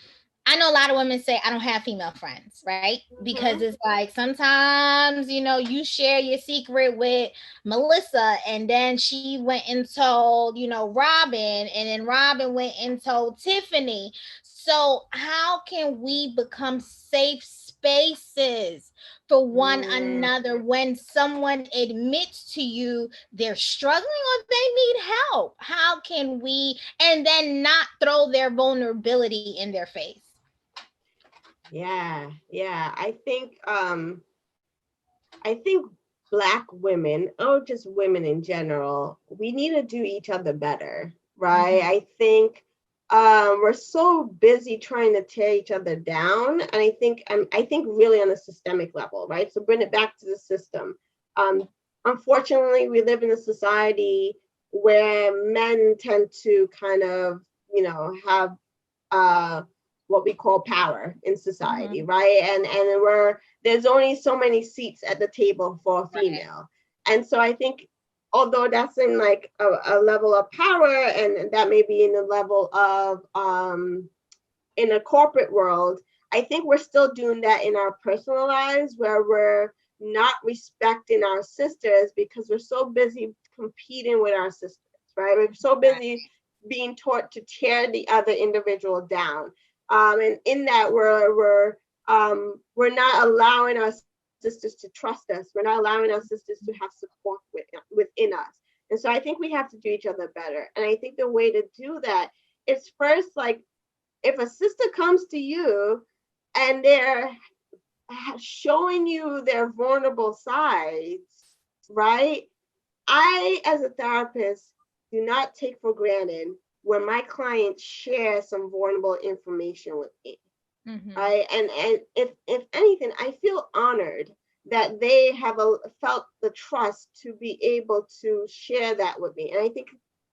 I know a lot of women say, I don't have female friends, right? Because it's like sometimes, you share your secret with Melissa, and then she went and told, Robin, and then Robin went and told Tiffany. So how can we become safe spaces for one another when someone admits to you they're struggling or they need help. How can we, and then not throw their vulnerability in their face? Yeah, yeah. I think Black women, or just women in general, we need to do each other better, right? Mm-hmm. I think we're so busy trying to tear each other down, and I think really on a systemic level, right? So bring it back to the system. Um, Unfortunately, we live in a society where men tend to kind of, have uh, what we call power in society, Mm-hmm. right? And there's only so many seats at the table for a Right. female, and so I think although that's in like a level of power, and that may be in the level of in a corporate world, I think we're still doing that in our personal lives where we're not respecting our sisters because we're so busy competing with our sisters, right? We're so Right. busy being taught to tear the other individual down. And in that, we're not allowing our sisters to trust us. We're not allowing our sisters to have support within us. And so I think we have to do each other better. And I think the way to do that is first, like, if a sister comes to you and they're showing you their vulnerable sides, right? I, as a therapist, do not take for granted when my clients share some vulnerable information with me, Mm-hmm. right? And if anything, I feel honored that they have felt the trust to be able to share that with me. And I think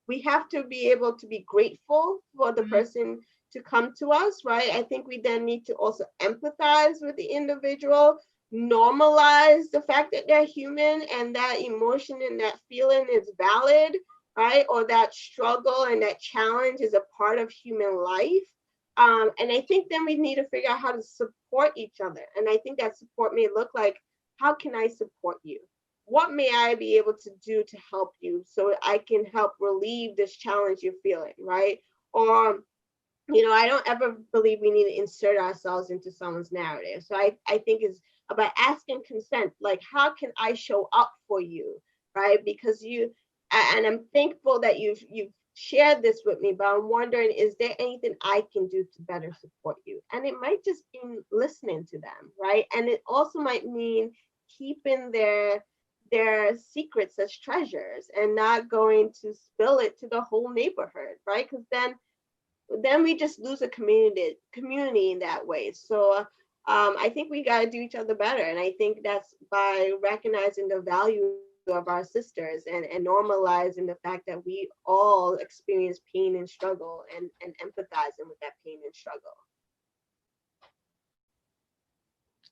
we have to be able to be grateful for the person to come to us, right? I think we then need to also empathize with the individual, normalize the fact that they're human and that emotion and that feeling is valid, right? Or that struggle and that challenge is a part of human life. And I think then we need to figure out how to support each other. And I think that support may look like, how can I support you? What may I be able to do to help you so I can help relieve this challenge you're feeling, right? Or, I don't ever believe we need to insert ourselves into someone's narrative. So I think it's about asking consent, like, how can I show up for you, right? Because and I'm thankful that you've shared this with me, but I'm wondering, is there anything I can do to better support you? And it might just mean listening to them, right? And it also might mean keeping their secrets as treasures and not going to spill it to the whole neighborhood, right? Because then we just lose a community in that way. So I think we got to do each other better, and I think that's by recognizing the value of our sisters and normalizing the fact that we all experience pain and struggle, and empathizing with that pain and struggle.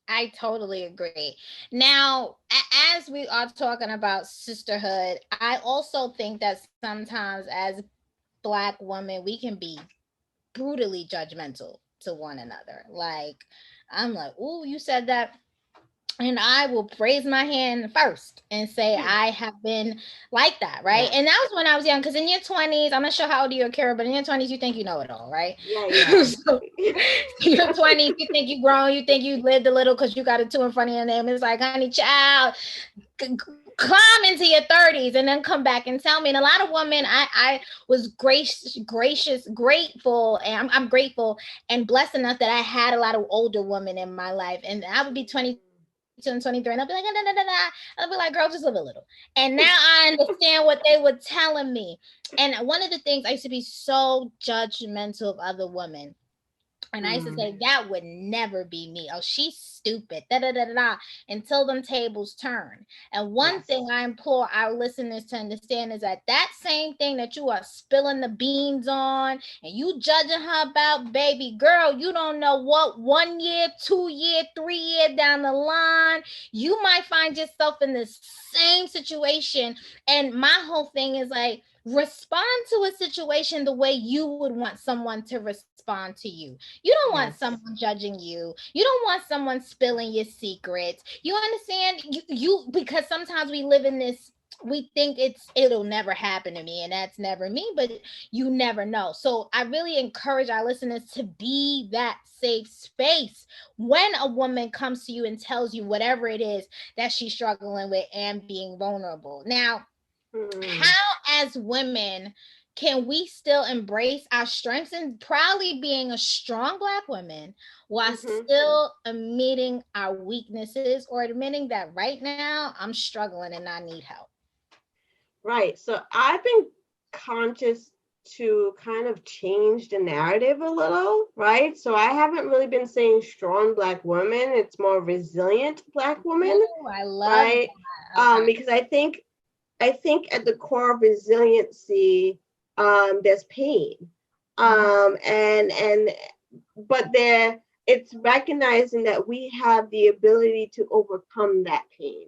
I totally agree. Now, as we are talking about sisterhood, I also think that sometimes as Black women, we can be brutally judgmental to one another. Like, I'm like, "Ooh, you said that." And I will raise my hand first and say I have been like that, right? Yeah, And that was when I was young. Because in your 20s, I'm not sure how old you are, Kara, but in your 20s, you think you know it all, right? yeah, yeah. So in your 20s, you think you grown, you think you lived a little because you got a two in front of your name. It's like, honey, child, climb into your 30s and then come back and tell me. And a lot of women, I was gracious, grateful, and I'm grateful and blessed enough that I had a lot of older women in my life. And I would be 22 and 23, and I'll be like, da, da, da, da. I'll be like, girl, just live a little. And now I understand what they were telling me. And one of the things, I used to be so judgmental of other women. And I used to Mm, say that would never be me. Oh, she's stupid. Da da da da da. Until them tables turn. And one yes. thing I implore our listeners to understand is that that same thing that you are spilling the beans on and you judging her about, baby girl, you don't know what 1 year, 2 year, 3 year down the line, you might find yourself in the same situation. And my whole thing is like, respond to a situation the way you would want someone to respond to you. You don't want someone Yes. judging you. You don't want someone spilling your secrets. You understand? You because sometimes we live in this we think it'll never happen to me, and that's never me, but you never know. So I really encourage our listeners to be that safe space when a woman comes to you and tells you whatever it is that she's struggling with and being vulnerable. Now, how as women can we still embrace our strengths and proudly being a strong Black woman while still admitting our weaknesses, or admitting that right now I'm struggling and I need help? Right. So I've been conscious to kind of change the narrative a little, right? So I haven't really been saying strong Black woman. It's more resilient Black woman. Ooh, I love right? that. Okay. Because I think at the core of resiliency, there's pain. But it's recognizing that we have the ability to overcome that pain.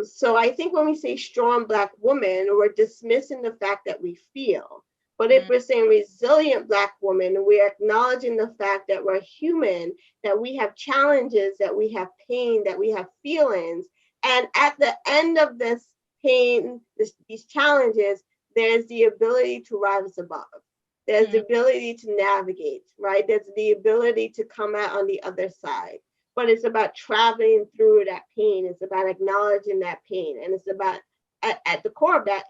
So I think when we say strong Black woman, we're dismissing the fact that we feel. But if we're saying resilient Black woman, we're acknowledging the fact that we're human, that we have challenges, that we have pain, that we have feelings. And at the end of this pain, these challenges, there's the ability to rise above. There's the ability to navigate, right? There's the ability to come out on the other side. But it's about traveling through that pain. It's about acknowledging that pain. And it's about, at the core of that,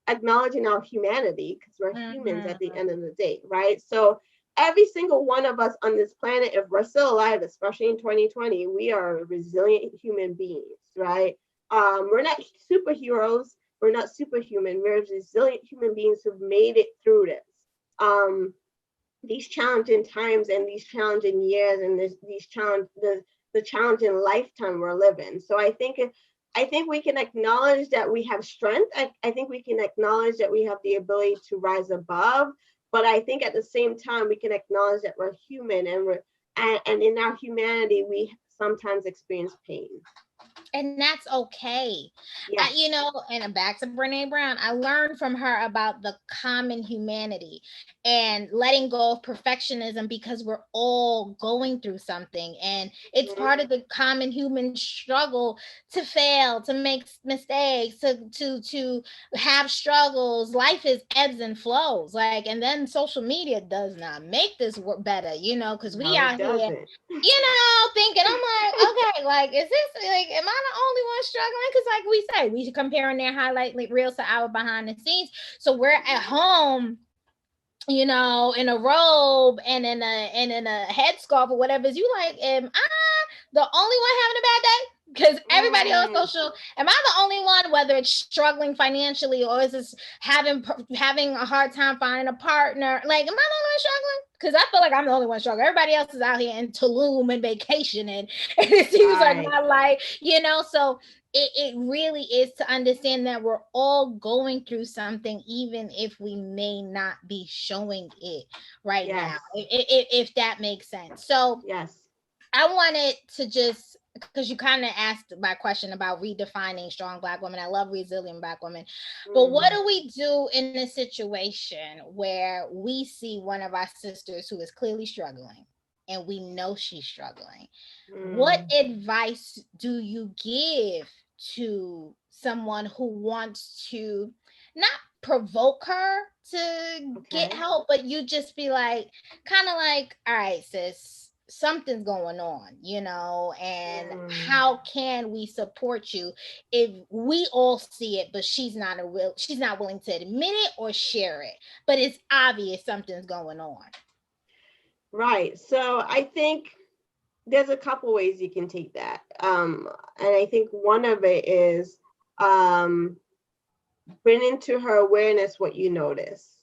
acknowledging our humanity, because we're humans at the end of the day, right? So every single one of us on this planet, if we're still alive, especially in 2020, we are resilient human beings, right? We're not superheroes. We're not superhuman. We're resilient human beings who've made it through this. These challenging times and these challenging years and the challenging lifetime we're living. So I think we can acknowledge that we have strength. I think we can acknowledge that we have the ability to rise above. But I think at the same time, we can acknowledge that we're human, and in our humanity, we sometimes experience pain. And that's okay. Yeah. And back to Brene Brown, I learned from her about the common humanity and letting go of perfectionism, because we're all going through something. And it's part of the common human struggle to fail, to make mistakes, to have struggles. Life is ebbs and flows. And then social media does not make this work better, because we out here, thinking, I'm like, okay, is this, am I the only one struggling? Because we say, we comparing their highlight reels to our behind the scenes. So we're at home, in a robe and in a headscarf or whatever. You am I the only one having a bad day? Because everybody else social, am I the only one, whether it's struggling financially or is this having a hard time finding a partner? Am I the only one struggling? Because I feel like I'm the only one struggling. Everybody else is out here in Tulum and vacationing, and it seems like my life, So it really is to understand that we're all going through something, even if we may not be showing it right now, if that makes sense. So yes, I wanted to just, because you kind of asked my question about redefining strong Black women. I love resilient Black women. But what do we do in a situation where we see one of our sisters who is clearly struggling and we know she's struggling? What advice do you give to someone who wants to not provoke her to get help, but you just be kind of all right, sis, something's going on, and how can we support you if we all see it, but she's not willing to admit it or share it, but it's obvious something's going on. Right. So I think there's a couple ways you can take that. And I think one of it is bringing to her awareness what you notice.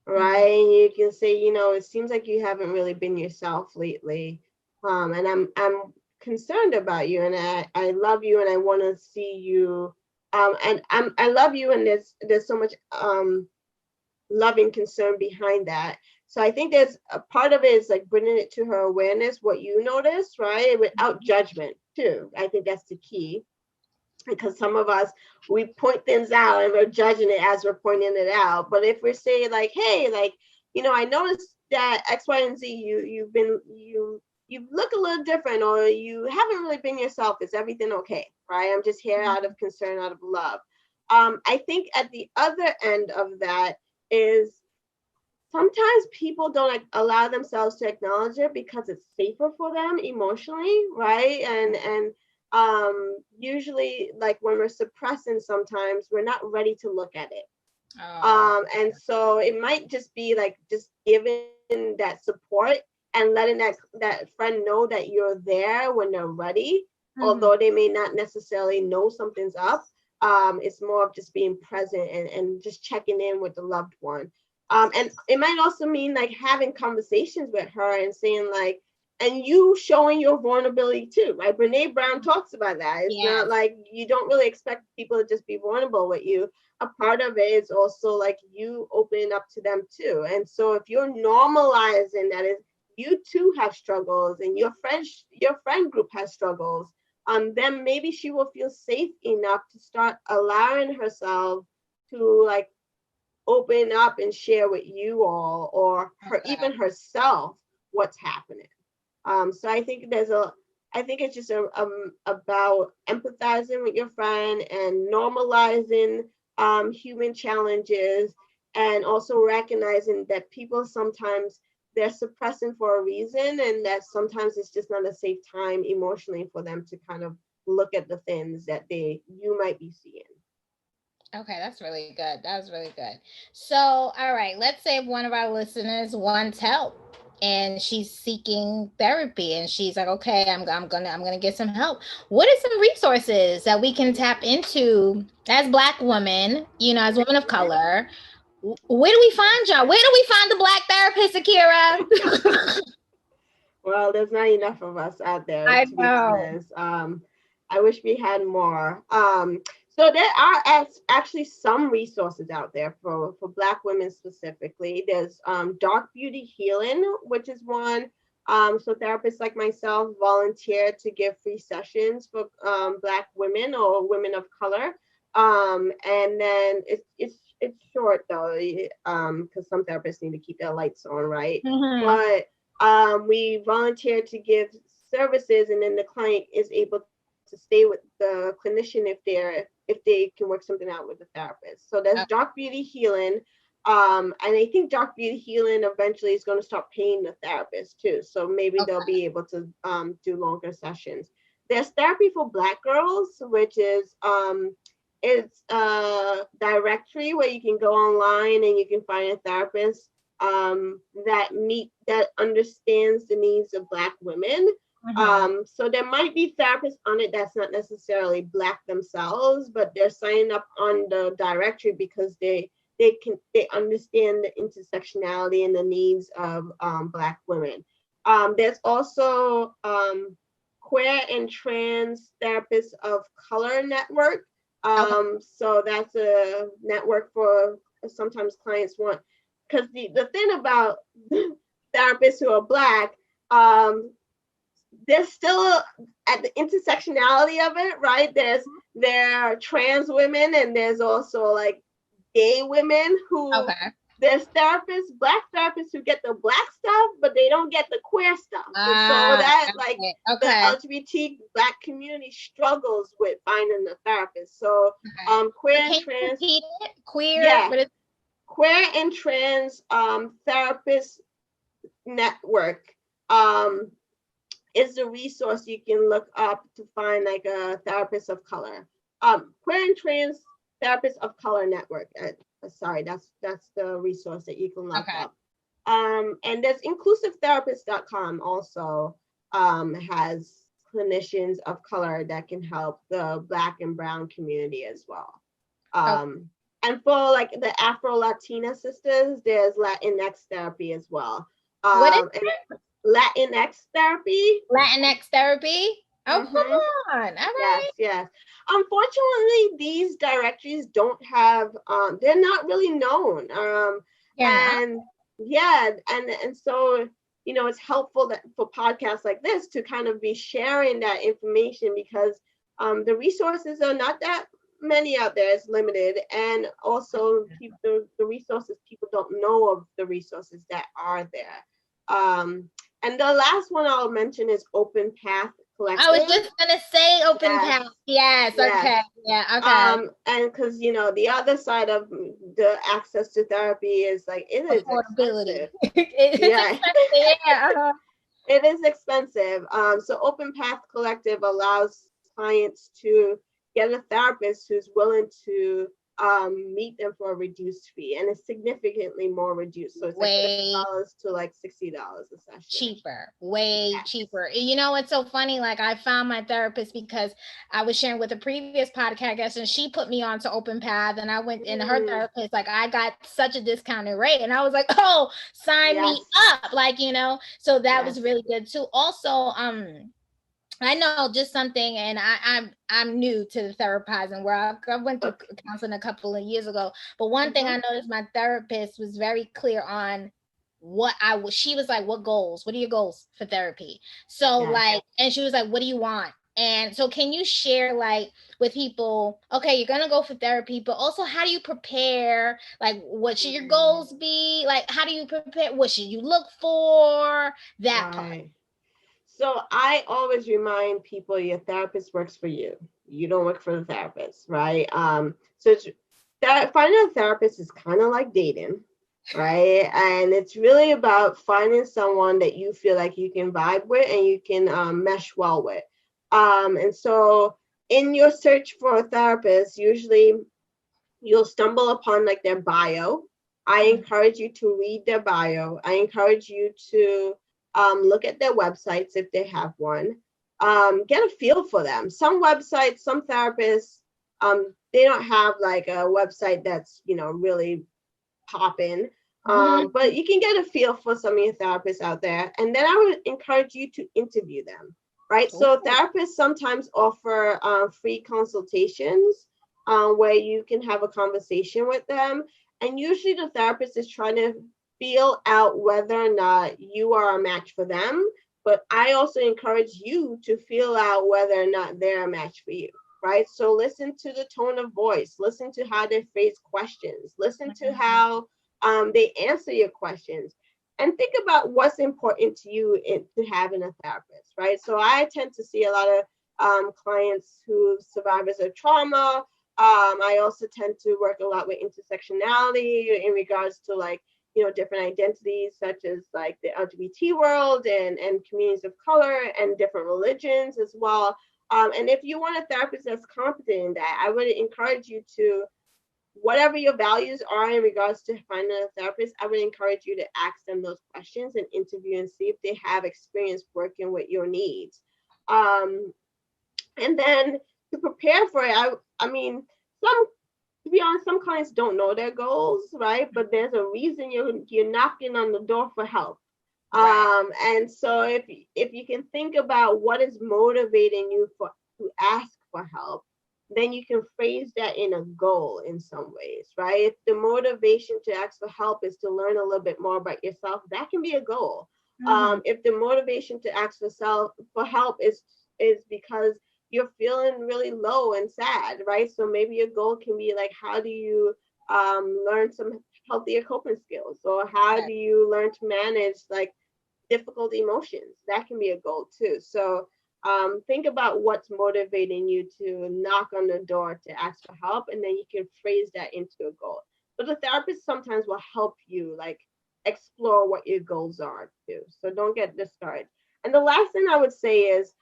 Right. And you can say, it seems like you haven't really been yourself lately. And I'm concerned about you, and I love you, and I want to see you. And I love you, and there's so much loving concern behind that. So I think there's a part of it is bringing it to her awareness, what you notice, right? Without judgment too. I think that's the key. Because some of us, we point things out and we're judging it as we're pointing it out. But if we say hey, I noticed that X, Y, and Z, you look a little different, or you haven't really been yourself. Is everything okay? Right? I'm just here out of concern, out of love. I think at the other end of that is sometimes people don't allow themselves to acknowledge it because it's safer for them emotionally, right? And usually, like when we're suppressing, sometimes we're not ready to look at it. And so it might just be like just giving that support and letting that friend know that you're there when they're ready, although they may not necessarily know something's up. It's more of just being present and just checking in with the loved one. And it might also mean like having conversations with her and saying like, and you showing your vulnerability too, right? Brene Brown talks about that. It's not like you don't really expect people to just be vulnerable with you. A part of it is also like you opening up to them too. And so if you're normalizing that, is you too have struggles and your friend group has struggles, then maybe she will feel safe enough to start allowing herself to like open up and share with you all or even herself what's happening. So I think it's just about empathizing with your friend and normalizing human challenges, and also recognizing that people sometimes they're suppressing for a reason, and that sometimes it's just not a safe time emotionally for them to kind of look at the things that you might be seeing. Okay, that's really good. That was really good. So, all right, let's say one of our listeners wants help and she's seeking therapy and she's like, okay, I'm gonna get some help. What are some resources that we can tap into as Black women, as women of color? Where do we find y'all? Where do we find the Black therapist, Akira? Well, there's not enough of us out there, I to be know. honest. I wish we had more. So there are actually some resources out there for Black women specifically. There's Dark Beauty Healing, which is one. So therapists like myself volunteer to give free sessions for Black women or women of color. And then it's short though, because some therapists need to keep their lights on, right? But we volunteer to give services, and then the client is able to stay with the clinician if they can work something out with the therapist. So there's Dark Beauty Healing. And I think Dark Beauty Healing eventually is going to start paying the therapist too. So maybe they'll be able to do longer sessions. There's Therapy for Black Girls, which is it's a directory where you can go online and you can find a therapist that understands the needs of Black women. So there might be therapists on it that's not necessarily Black themselves, but they're signing up on the directory because they understand the intersectionality and the needs of Black women. There's also Queer and Trans Therapists of Color Network. So that's a network for sometimes clients want, because the thing about therapists who are Black, there's still at the intersectionality of it, right? There are trans women, and there's also like gay women who there's therapists, Black therapists who get the Black stuff, but they don't get the queer stuff. And so that the LGBT Black community struggles with finding the therapist. So queer and trans, Queer and Trans Therapist Network is a resource you can look up to find like a therapist of color. Queer and Trans Therapist of Color Network. Sorry, that's the resource that you can look up. And there's inclusivetherapist.com also has clinicians of color that can help the Black and Brown community as well. And for like the Afro-Latina sisters, there's Latinx therapy as well. What is it? Latinx therapy. Latinx therapy? Oh, come on. All right. Yes. Unfortunately, these directories don't have, they're not really known. And so, it's helpful that for podcasts like this to kind of be sharing that information, because the resources are not that many out there. It's limited. And also the resources, people don't know of the resources that are there. And the last one I'll mention is Open Path Collective. I was just gonna say Open Path. Yes. Okay. Yeah. Okay. And because the other side of the access to therapy is like it is Affordability. expensive. It's Yeah. expensive. Yeah. It is expensive. So Open Path Collective allows clients to get a therapist who's willing to meet them for a reduced fee, and it's significantly more reduced. So it's like $30 to like $60 a session. Cheaper, way cheaper. You know, it's so funny. Like I found my therapist because I was sharing with a previous podcast guest, and she put me on to Open Path, and I went in her therapist. Like I got such a discounted rate, and I was like, oh, sign me up, like So that was really good too. Also, I know just something, and I'm new to the therapizing where I went to counseling a couple of years ago. But one thing I noticed, my therapist was very clear on what she was like, what goals? What are your goals for therapy? So like, and she was like, what do you want? And so can you share like with people, okay, you're going to go for therapy, but also how do you prepare? Like, what should your goals be? Like, how do you prepare? What should you look for? That part. So I always remind people your therapist works for you. You don't work for the therapist, right? So finding a therapist is kind of like dating, right? And it's really about finding someone that you feel like you can vibe with and you can mesh well with. And so in your search for a therapist, usually you'll stumble upon like their bio. I encourage you to read their bio. I encourage you to look at their websites if they have one. Get a feel for them. Some websites, some therapists, they don't have like a website that's really popping. But you can get a feel for some of your therapists out there. And then I would encourage you to interview them, right? So therapists sometimes offer free consultations where you can have a conversation with them. And usually the therapist is trying to feel out whether or not you are a match for them. But I also encourage you to feel out whether or not they're a match for you, right? So listen to the tone of voice, listen to how they phrase questions, listen to how they answer your questions, and think about what's important to you to having a therapist, right? So I tend to see a lot of clients who survivors of trauma. I also tend to work a lot with intersectionality in regards to like, different identities such as like the LGBT world and communities of color and different religions as well. And if you want a therapist that's competent in that, I would encourage you to, whatever your values are in regards to finding a therapist, I would encourage you to ask them those questions and interview and see if they have experience working with your needs. And then to prepare for it, I mean, to be honest, some clients don't know their goals, right? But there's a reason you're knocking on the door for help. And so if you can think about what is motivating you to ask for help, then you can phrase that in a goal in some ways, right? If the motivation to ask for help is to learn a little bit more about yourself, that can be a goal. If the motivation to ask for help is because you're feeling really low and sad, right? So maybe your goal can be like, how do you learn some healthier coping skills? Or how do you learn to manage like difficult emotions? That can be a goal too. So think about what's motivating you to knock on the door to ask for help, and then you can phrase that into a goal. But the therapist sometimes will help you like explore what your goals are too. So don't get discouraged. And the last thing I would say is,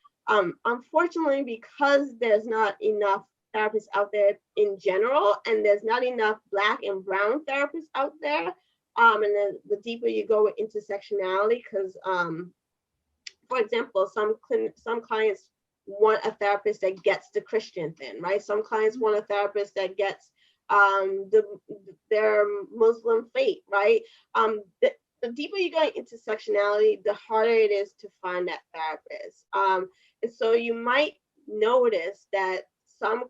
unfortunately, because there's not enough therapists out there in general, and there's not enough Black and Brown therapists out there, and then the deeper you go with intersectionality, because for example, some clients want a therapist that gets the Christian thing, right? Some clients want a therapist that gets their Muslim faith, right? The deeper you go into intersectionality, the harder it is to find that therapist. And so you might notice that some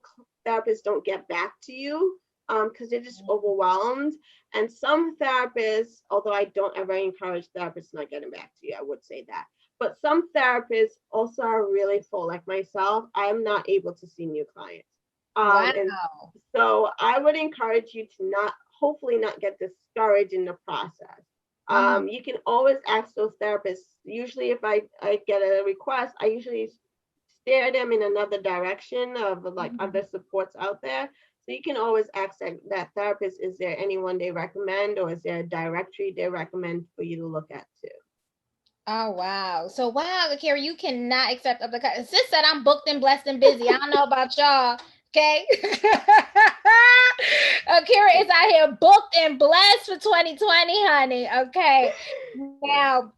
therapists don't get back to you because they're just overwhelmed. And some therapists, although I don't ever encourage therapists not getting back to you, I would say that. But some therapists also are really full, like myself. I'm not able to see new clients. And so I would encourage you to hopefully not get discouraged in the process. You can always ask those therapists. Usually if I get a request, I usually steer them in another direction of like other supports out there. So you can always ask that therapist, is there anyone they recommend, or is there a directory they recommend for you to look at too? Oh, wow. So, wow, Akira, you cannot accept up the cut. Sis said I'm booked and blessed and busy. I don't know about y'all. Okay. Akira is out here booked and blessed for 2020, honey. Okay. Now,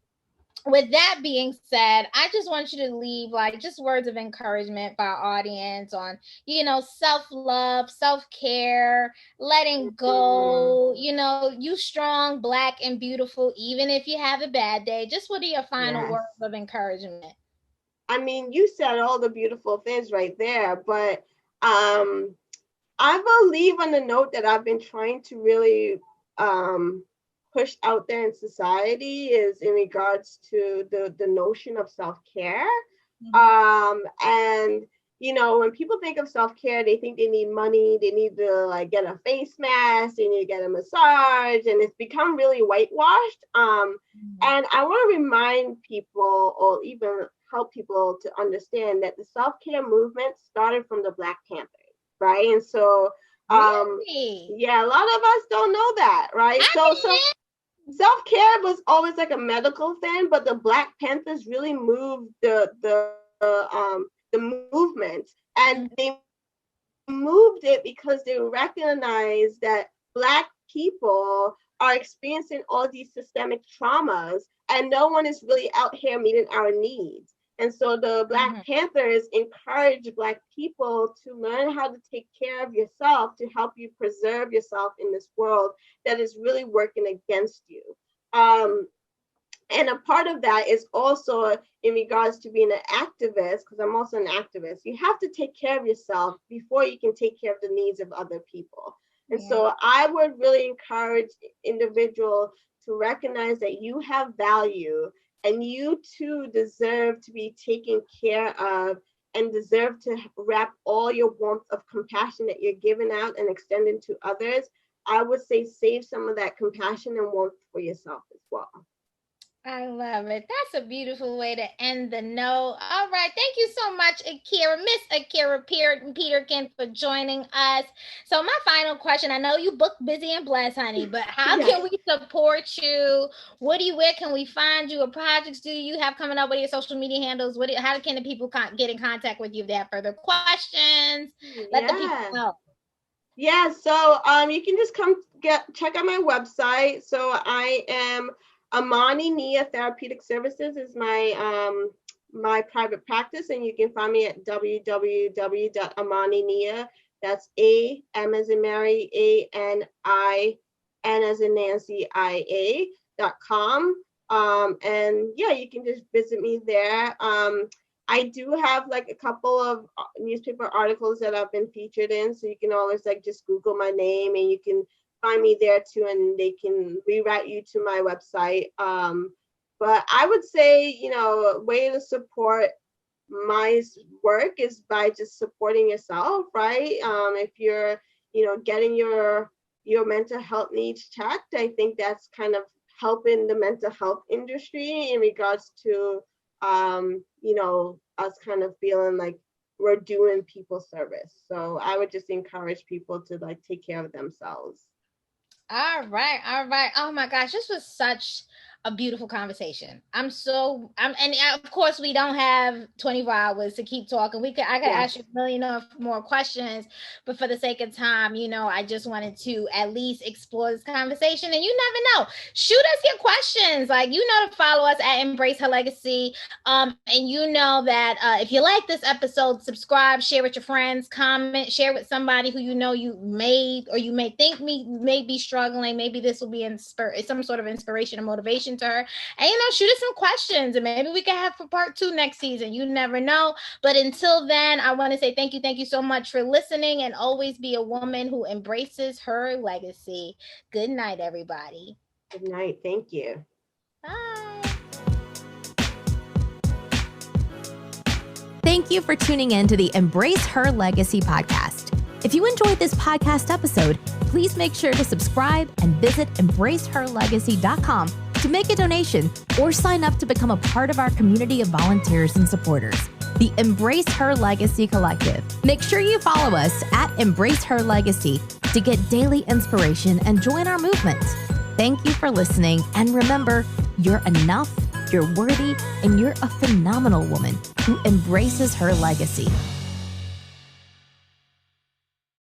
with that being said, I just want you to leave like just words of encouragement for our audience on, self-love, self-care, letting go, you strong, Black and beautiful, even if you have a bad day. Just what are your final words of encouragement? I mean, you said all the beautiful things right there, but I believe on the note that I've been trying to really pushed out there in society is in regards to the notion of self-care. And when people think of self-care, they think they need money, they need to like get a face mask, they need to get a massage, and it's become really whitewashed. And I want to remind people, or even help people to understand, that the self-care movement started from the Black Panthers, right? And so really? Yeah, a lot of us don't know that, right? So self-care was always like a medical thing, but the Black Panthers really moved the movement, and they moved it because they recognized that Black people are experiencing all these systemic traumas, and no one is really out here meeting our needs. And so the Black Panthers encourage Black people to learn how to take care of yourself, to help you preserve yourself in this world that is really working against you. And a part of that is also in regards to being an activist, because I'm also an activist. You have to take care of yourself before you can take care of the needs of other people. And so I would really encourage individuals to recognize that you have value, and you too deserve to be taken care of, and deserve to wrap all your warmth of compassion that you're giving out and extending to others. I would say save some of that compassion and warmth for yourself as well. I love it. That's a beautiful way to end the note. All right. Thank you so much, Akira, Miss Akira Peterkin, for joining us. So my final question, I know you booked, busy, and blessed, honey, but how can we support you? Where can we find you? What projects do you have coming up? What are your social media handles? How can the people get in contact with you if they have further questions? Let the people know. Yeah, so you can just check out my website. So I am Amani Nia Therapeutic Services is my my private practice, and you can find me at www.amaninia. That's A-M as in Mary, A-N-I-N as in Nancy, I-A.com. And yeah, you can just visit me there. I do have like a couple of newspaper articles that I've been featured in, so you can always like just Google my name and you can find me there too, and they can reroute you to my website. But I would say, a way to support my work is by just supporting yourself, right? If you're, getting your mental health needs checked, I think that's kind of helping the mental health industry in regards to, us kind of feeling like we're doing people service. So I would just encourage people to like take care of themselves. All right. Oh my gosh, this was such a beautiful conversation. And of course we don't have 24 hours to keep talking. I could ask you a million more questions, but for the sake of time, I just wanted to at least explore this conversation. And you never know, shoot us your questions. Like, to follow us at Embrace Her Legacy. And that if you like this episode, subscribe, share with your friends, comment, share with somebody who you may think may be struggling. Maybe this will be some sort of inspiration or motivation to her, and shoot us some questions, and maybe we can have for part 2 next season. You never know. But until then, I want to say thank you so much for listening, and always be a woman who embraces her legacy. Good night, everybody. Good night. Thank you. Bye. Thank you for tuning in to the Embrace Her Legacy podcast. If you enjoyed this podcast episode, please make sure to subscribe and visit embraceherlegacy.com to make a donation or sign up to become a part of our community of volunteers and supporters, the Embrace Her Legacy Collective. Make sure you follow us at Embrace Her Legacy to get daily inspiration and join our movement. Thank you for listening, and remember, you're enough, you're worthy, and you're a phenomenal woman who embraces her legacy.